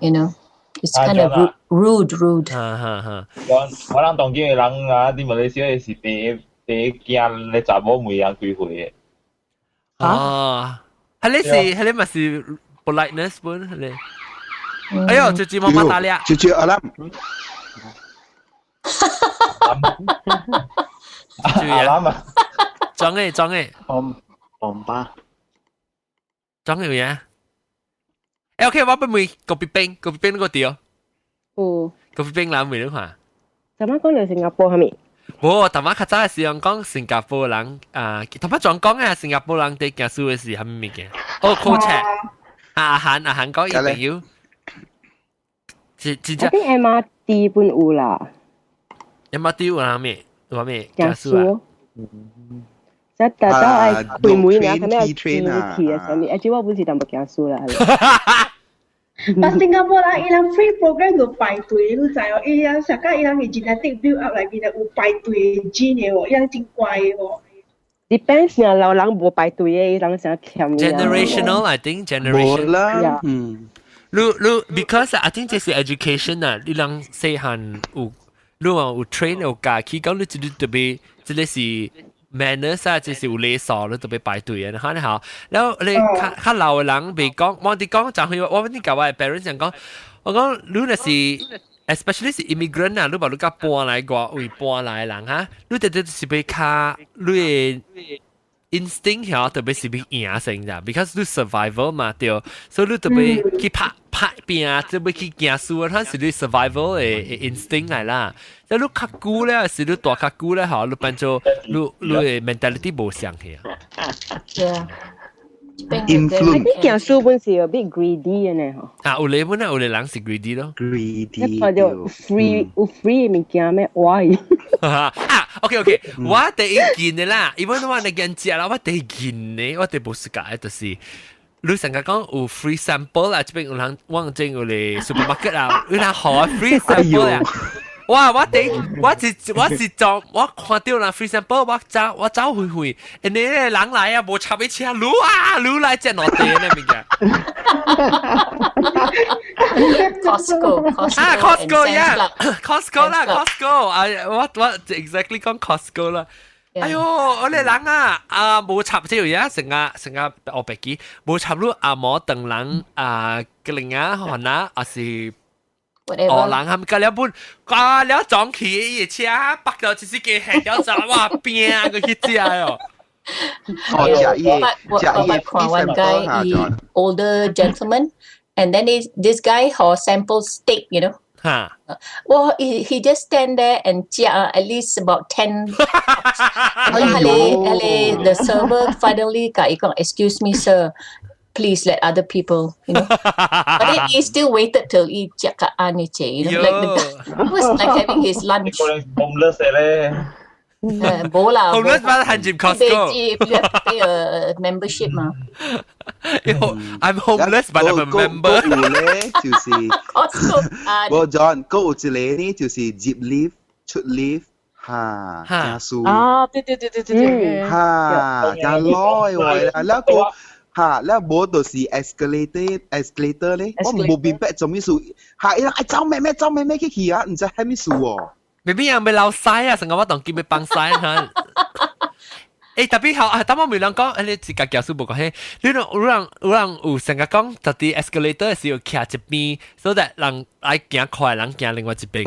You know. It's kind of rude. 我諗當今嘅人啊，啲馬來西亞是第一件你查某妹人聚會嘅。係你咪是 politeness 本係你。哎呦，姐媽媽打你啊！姐阿林。阿林啊！裝嘅。bomb 吧。裝嘅嘢。OK， 我俾妹個別冰嗰個掉。個別冰冷梅都話。怎麼講到新加坡係咪？冇，頭晚較早嘅時候講新加坡人頭晚仲講嘅新加坡人對教書嘅事係咩嘅？culture。阿涵講伊朋友。我啲 MRT 本有啦。MRT 有啦咩？話咩？教書啊？即係大家係陪妹啊，咁樣去啊上面，而且我本是淡薄教書啦。但新加坡啦，伊人 free program 就排隊，你知哦？伊人成家伊人嘅 genetic build up 裏邊有排隊 gene 嘅喎，伊人真怪嘅喎。Depends 啊，老人冇排隊嘅，伊人成日欠。Generational, I think generation. 冇啦，你 because I think 這是 education 啊，你人細漢你話有 train 有教起講，你特別這裡是。manners 啊，就是有禮數，你特別排隊啊，你好。然後你較老嘅人未講，我哋講就係我哋教我嘅 parents 講，我講你若是 especially 是 immigrant 啊，你話你甲搬來外位搬來嘅人哈，你特別是被較你嘅 instinct 嚇，特別是被贏成咋 ，because 你 survival 嘛對，所以你特別去拍拼啊，特別去驚輸啊，它是你 survival 嘅 instinct 嚟啦。但你較久咧，是你大較久咧，嚇，你變做你嘅 mentality 無相去啊。Influence。啲驚輸本是有啲 greedy 嘅呢，嚇。有咧本啊，有咧人是 greedy 咯。greedy。一看到 free 有 free 嘅物件咩？哇！OK， 我第一件嘅啦，因為我哋見食啦，我第一件嘅，我哋冇時間就是。你成日講有 free sample 啊，這邊有人我正有嚟 supermarket 啊，有人學 free sample 啊。哇！我是做我看到人 free sample，我走回，人哋人來啊，無插一車，擼來只落地呢邊嘅。Costco 啦 ，Costco 啊，我 exactly 講 Costco 啦。哎呦，我哋人啊，冇插即係而家成個我白記冇插入阿摩等人嘅另啊，可能啊是人係咪隔了半隔了撞起嘅車，北到就是嘅係掉走，哇邊啊個去食哦！one guy, older gentleman, and then this guy has sample steak, you know, Well, he just stand there and at least about 10. The server finally excuse me, sir. Please let other people, But then he still waited till he check aniche, it was like having his lunch. Homeless Bola. Homeless ba hanjim Costco? If you have to pay a membership, I'm homeless but I'm a member. 有咧就是 Costco 我 John 嗰有一個呢就是 zip lift 出 lift 嚇加數對，嚇加耐位啦，แล้วก็嚇แล้ว冇就是 escalator 咧，我冇明白做咩事嚇，一走咩去去啊，唔知係咩事喎。Maybe yang belau saya sengah wat dong kimi bang saya kan. Tapi tama mo bilang ko, ali si kakya subo ko he. Orang sengah kong tadi escalator si有卡一邊 so that 人愛行快，人行另外一邊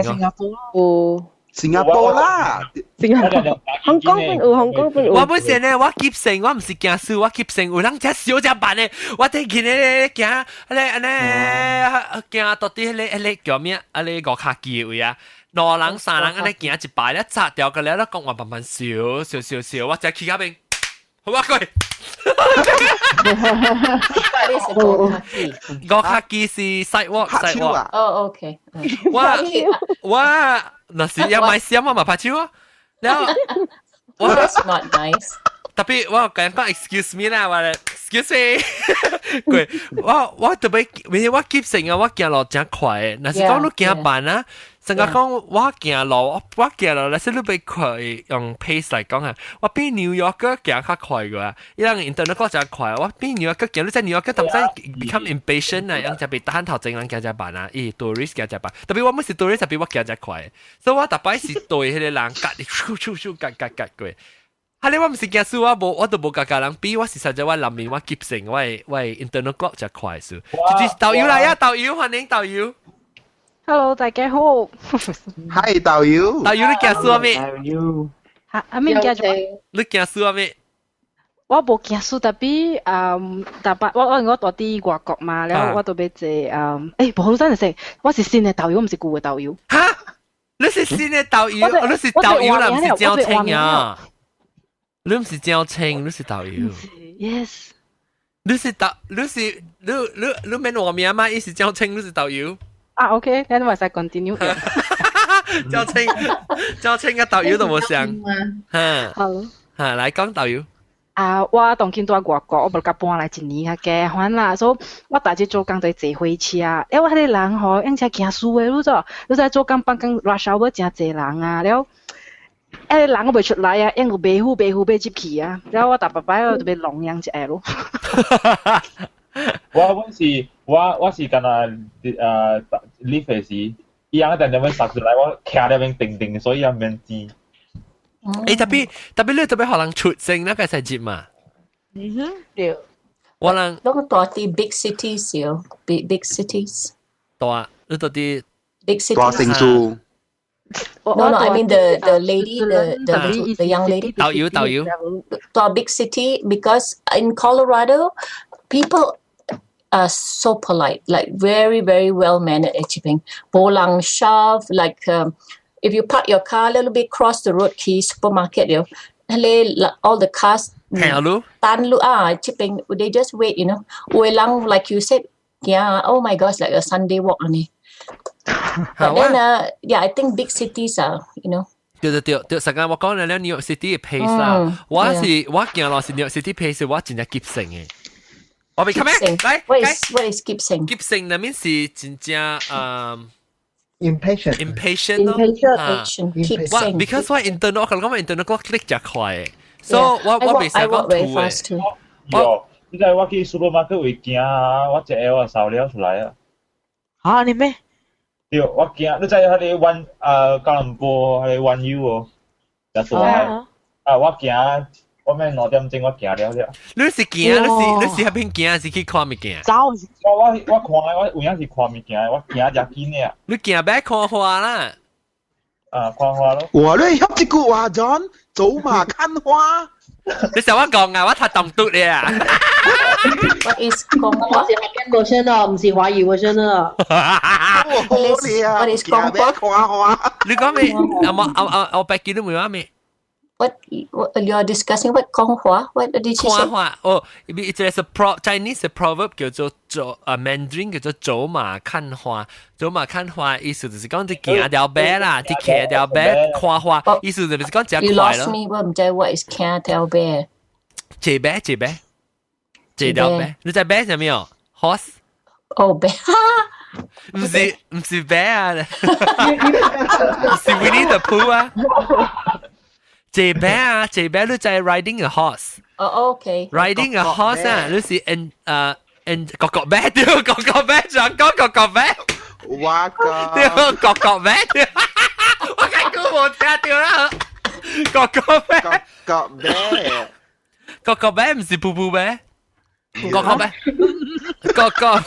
哦。新加坡啦，香港本有，香港本有。我本身呢，我急性，我唔是驚輸，我急性有人只小只辦呢，我睇見呢行，行到底迄叫咩？五卡機位啊！2人3人安尼行一排咧，拆掉個咧，咧講話慢慢笑，我只企喺邊，好啊佢。5卡機是 sidewalk 啊。哦 ，OK。哇，那是要買衫我咪拍手啊。然後，That's not nice。特別我講 excuse me 啦，話 excuse me， 佢我特別，因為我急性啊，我行路真快，那是講你行慢啊。成日講我行路，咧，是你俾佢用 pace 嚟講啊，我比 New York 行較快嘅，因為 internet 嗰陣快，我比 New York 行，你在 New York 當真 become impatient 啊，樣就被單頭正人行只慢啊，tourist 行只慢，特別我唔是 tourist，特別我行只快，所以我特別是對迄個人夾嘅。哈！你我唔是驚輸，我都冇夾人比，我是實在我臨面我急性，我 internet 嗰隻快數。導遊嚟啊！導遊，歡迎導遊。Hello， 大家好。係導遊。導遊你驚輸未？導遊。嚇，咩驚咗？你驚輸未？我冇驚輸，特別大把我到啲外國嘛，然後我到俾隻不好真係食，我是新嘅導遊，唔是舊嘅導遊。嚇！你是新嘅導遊，你是導遊啦，唔是交青啊！你唔是交青，你是導遊。Yes。你免我名嘛？你是交青，你是導遊。OK， then 我再 continue。交青嘅導遊都冇上。好。來講導遊。我當見到外國，我冇甲搬來一年嘅，反啦，所以我大隻做工在坐火車啊，因為迄個人吼，用車行輸嘅，你在做工辦公 rush hour 真濟人啊，然後。人我未出來啊，因為白虎被接去啊，然後我大伯伯我就被狼養一下咯。我是跟啊lift 嘅時，伊樣一陣咁樣殺出來，我徛喺邊定，所以又唔免知。特別你特別可能出聲那個係接嘛。對。我能。嗰個多啲 big cities 有 big cities。多你多啲。big cities。多城市。No, I mean the lady, the young lady. 導遊。To a big city because in Colorado, people are so polite, like very, very well mannered. Actually, bolang shove, like if you park your car a little bit cross the road, key supermarket, all the cars. Chipping, they just wait, Uelang, like you said, yeah. Oh my gosh, like a Sunday walk on it. But then, I think big cities are, 對，成日我講咧，New York City 嘅 pace 啦，我行落是 New York City pace，我真係急性嘅。我未 come 咩？來 ，What is 急性？急性那邊是真正impatient 咯。Because 我 internet 我講 internet 我 click 就快嘅，所以我未成講圖嘅。你知我去 supermarket 會驚啊，我隻 L 掃了出來啊。嚇你咩？對，我驚，你知佢哋玩吉隆坡佢哋玩 U 喎，就做係我驚，我咩2點鐘我驚了啫。你是驚，你是喺邊驚，是去看物件？走。我看我有影是看物件，我驚只見嘅。你驚咩看花啦？看花咯。哇！你學一句話，John，走馬看花。你想我講啊？我睇動讀你啊。What is 講話？我是福建 version 哦，唔是華語 version 哦。What is 講話？你講咩？我白記都冇話咩？What you're discussing? What 講話 ？What did you say? 講話哦，it's a Chinese proverb 叫做Mandarin 叫做走馬看花。走馬看花意思就是講你行條馬啦，你騎條馬看花，意思就是講只快咯。You lost me， 我唔知 what is 騎條馬。騎馬，騎條馬，你知馬係咩哦 ？Horse。哦，馬。唔是馬啊，是 Winnie the Pooh 啊。坐馬啊，坐馬你就係 riding a horse。哦 ，OK。riding a horse 啊，你是國馬對，國馬想講國馬。哇個。對，國馬。我根本冇聽到啦。國馬。國馬唔是噗噗馬。國馬。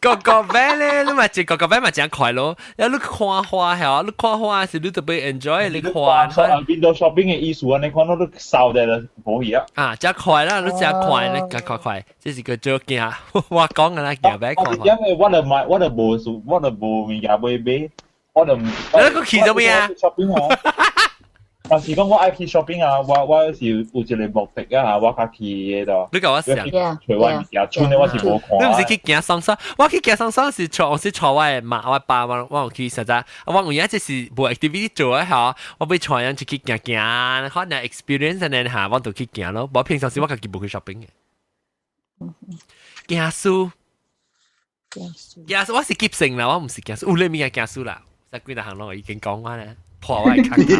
個咧，你咪只個咩咪真快咯。有你看花係，你看花是你特別 enjoy 你看。Window shopping 嘅意思啊，你看到都掃嘅啦，冇嘢。啊，真快啦，你真快，你快，這是個做件。我講嘅啦，件咩看花。因為我哋冇物件會買，我哋唔。你個去做咩啊？但是講我愛去 shopping 啊，我是有一個目的啊，我較去嘅度。你講我想，除我物件，穿咧我是冇看。你唔是去行桑桑？我去行桑桑是坐我嘅媽，我爸我去實在，我有一隻是冇 activity 做嘅嚇，我俾坐人去行，可能 experience 呢嚇，我就去行咯。我平常時我自己冇去 shopping 嘅。行書，我是急性啦，我唔是行書。你咪係行書啦，實幾多行咯，我已經講完啦。破我係坑頭，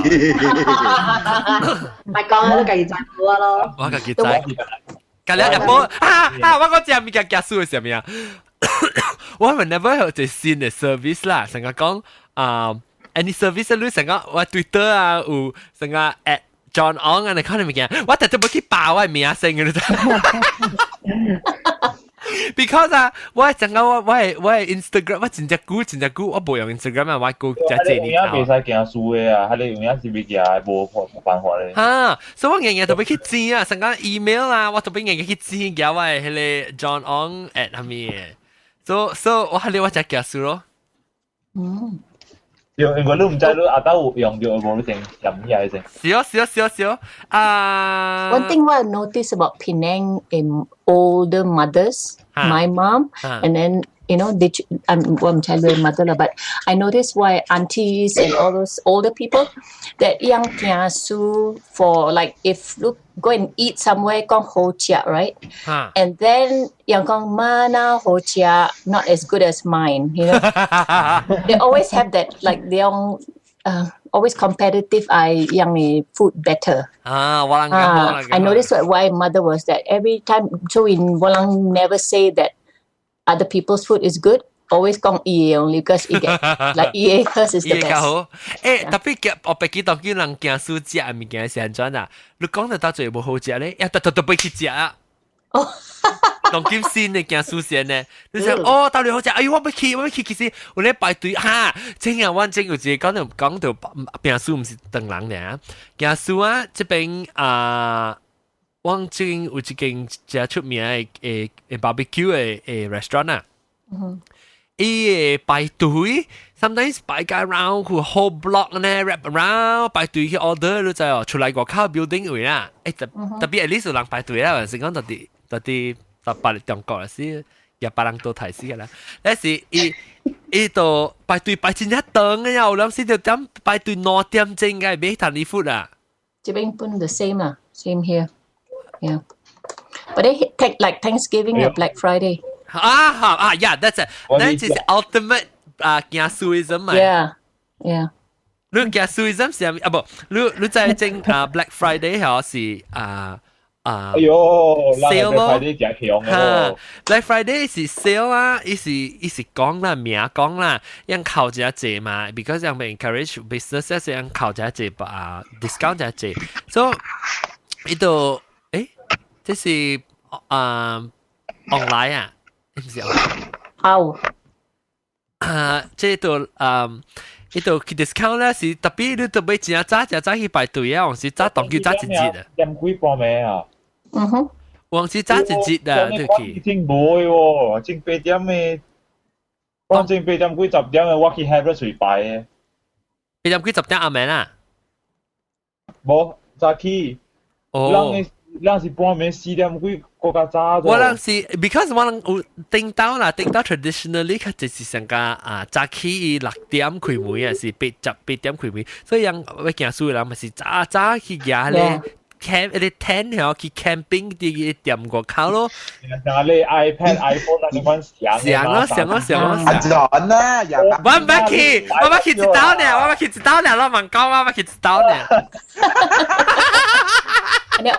唔係講喺度繼續賺好咯。我繼續賺，隔兩日波我嗰隻物件夾數嘅時候咩啊？我係 never 有隻新嘅 service 啦，成日講any service 你成日我 Twitter 啊，有成日 at John On 啊，你看你物件，我特登冇去爆我名聲嘅你知。Because 啊，我係Instagram，我真係久，我冇用 Instagram 啊，我久真係你而家未使行書嘅啊，你用一時未行冇辦法咧。嚇，所以我日日都俾佢知啊，成個 email 啊，我都俾日日去知嘅，我係迄個 John On at 係咪？所以我係你我就行書咯。用我都唔知你阿豆用咗冇你整飲嘢整。少One thing what I noticed about Penang in older mothers, my mom, and then I'm telling you mother lah, but I noticed why aunties and all those older people that yang kiasu for like if look go and eat somewhere kong ho chia, right? And then yang kong mana ho chia not as good as mine, you know. They always have that like they always competitive yang food better. I noticed why mother was that every time so in Walang never say that other people's food is good. Always kong iye only because it get like iye hers is the best. 特別我白記當見人行書食嘅物件係安怎啊？你講得到最冇好食咧，特別去食啊！當今新嘅行書食呢，你想到底好食？哎呦，我要去，其實我咧排隊嚇，真係我真有一個講到行書唔是等人咧，行書啊，這邊我最有一間真出名嘅barbecue 嘅 restaurant 啊。伊排隊 ，sometimes 排個 round 佢 whole block 呢 wrap around 排隊去 order 你知哦，出來個靠 building 位啦，特別 at least 有人排隊啦，還是講到啲白中國是廿八人都睇死㗎啦，但是伊度排隊排前一等嘅有兩時就點排隊2點鐘嘅俾談啲 food 啊。這邊本 the same 啊 ，same here， yeah， but they take like Thanksgiving or Black Friday。Yeah, that's it. That is ultimate Kiasuism 嘛。Yeah. 你Kiasuism 係不？你在整Black Friday 係是哎呦 sale 咯。Black Friday 真強嘅。Black Friday 是 sale 啊，伊是講啦，名講啦，因靠只隻嘛 ，because 人哋 encourage business 係因靠只隻discount 只隻，所以呢度這是online 啊。唔是好，即係度呢度佢 discount 咧是特別你特別正早去排隊啊，還是早當叫早一節啊？點幾半暝啊？嗯哼，還是早一節啊？對佢。正唔會喎，正8點嘅，反正8點幾10點嘅，我去 Harrods 隨排嘅。8點幾10點阿明啊？冇早起。哦。咱是半暝4點幾個較早。我人是 because 我人有頂到啦，頂到 traditionally 佢就是上個早起6點開門啊，是8點開門，所以人我見書人咪是早去行咧 camp 啲 tent 嗬，去 camping 啲店個口咯。嗱你 iPad、iPhone 那啲款上咯。John 啦，我唔去知道呢，我唔去知道呢，我問講我唔去知道呢。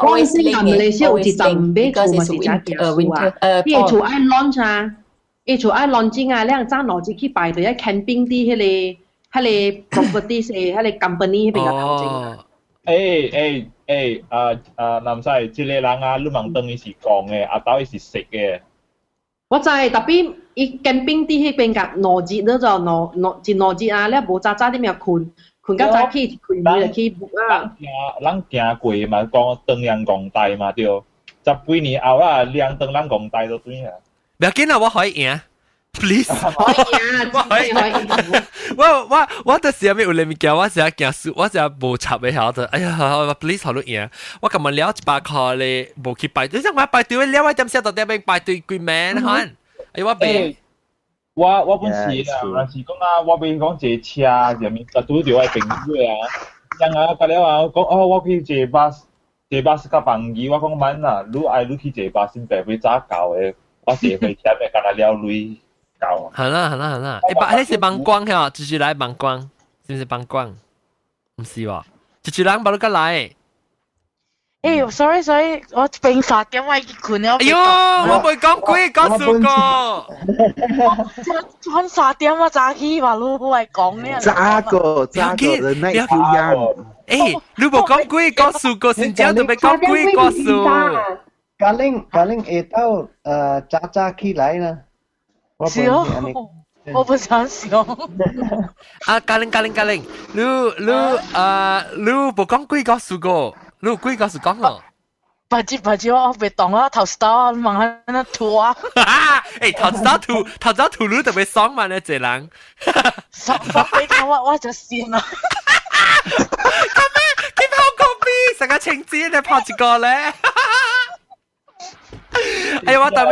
我是喺馬來西亞有一陣買厝嘛是假嘅啊，你厝愛 launch 啊，你厝愛 launching 啊，你早攞住去排隊喺 camping 啲迄個 property 迄個 company 迄邊嘅頭前。南西，即個人啊，你問當伊是講嘅，阿豆伊是食嘅。我知，特別伊 camping 啲迄邊嘅攞節嗰種攞節啊，你無早啲咩困到早起，困你就去 book 啊。咱行過嘛，講當陽光大嘛，對。10幾年後啊，亮當咱光大都對啊。唔要緊啊，我可以贏。Please， 可以我到時候有你物件，我成日行書，我成日無插嘅曉得。哎呀 ，please 好多贏。我今日了100塊咧，無去排隊，即係我排隊了，我點寫到點樣排隊幾萬看？哎，我俾。我本時啦，但是講啊，我俾講坐車入面，就拄着我朋友啊，人啊，隔了啊，講我去坐巴士較便宜，我講慢啦，你去坐巴士，白會早到嘅，我坐回車咪干那了累到。好啦，你是幫光嘅，直來幫光，是唔是幫光？唔是喎，直人把你個來。sorry， 我並發嘅，我已經困咗。哎呦，我未講鬼，講數個。我4點我早起話你係講呢？早個的那條樣。你冇講鬼，講數個，先至都未講鬼，講數。嘉玲下晝早起來啦。我不想笑。嘉玲，你冇講鬼，講數個。你有幾個是講咯？白紙我別當啦，頭先問下那圖啊。頭先圖你特別爽嘛？你這人。爽俾我就算啦。咁咩？點解好高 B？成個情節你拍一個咧？哎呀，我當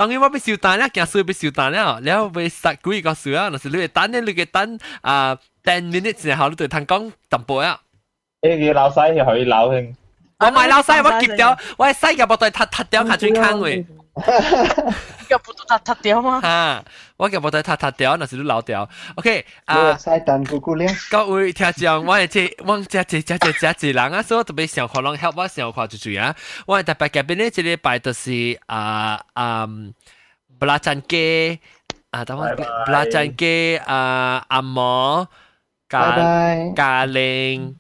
然我俾小蛋啦，件事俾小蛋啦，然後俾殺幾個數啊，那是你嘅蛋咧，你嘅蛋10 minutes 然後你對佢講淡薄啊。嘅老細係可以老興。我買老細，我夾掉，我係細嘅部隊撻掉下最坑喂。嘅部隊撻掉嗎？嚇，我嘅部隊撻掉，那是你老掉。OK，細蛋姑姑咧。各位聽眾，我係人啊，所以特別想可能 help 我想看住住啊。我係特別嘅邊呢？這禮拜就是belacan雞等我belacan雞阿嬷咖喱。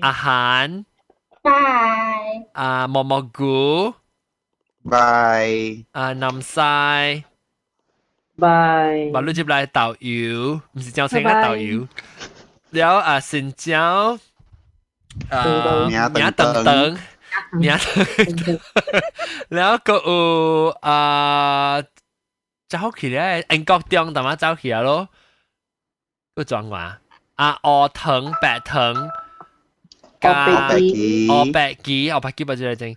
อาหารบายมอกูบายน้ำทรายบายบาลูจิบไลเต่าอิ๋วไม่ใช่เจ้าเซ็งนะเต่าอิ๋วแล้วสินเจ้าเมียตึงแล้วก็เจ้าขี้เลยอังกอกเตียงแต่ว่าเจ้าขี้อะโลก็จวงว่าอ藤白藤白雞不知你整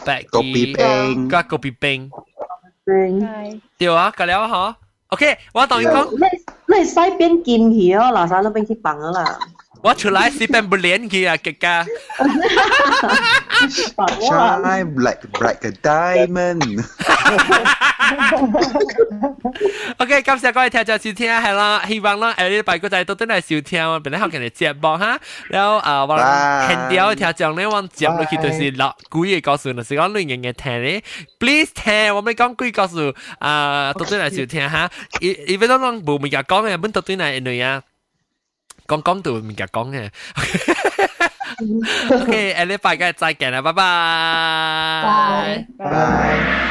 白雞加個別冰對啊，隔了嗬 OK 我當然講你西邊見魚咯，嗱曬都邊去綁啦我出來是邊不連佢啊，哥哥Shine like a diamond OK， 感謝各位聽眾收聽，係啦，希望啦，禮拜個仔都真係收聽，我本來學緊嘅節目哈，然後我聽掉聽眾咧，我接落去就是落幾個告訴，就是講你嘅聽咧 ，please 聽，我咪講幾個告訴，都真係收聽哈，因為都講冇物件講嘅，本都真係你啊，講到物件講嘅 ，OK， 禮拜個再見啦，拜拜，拜。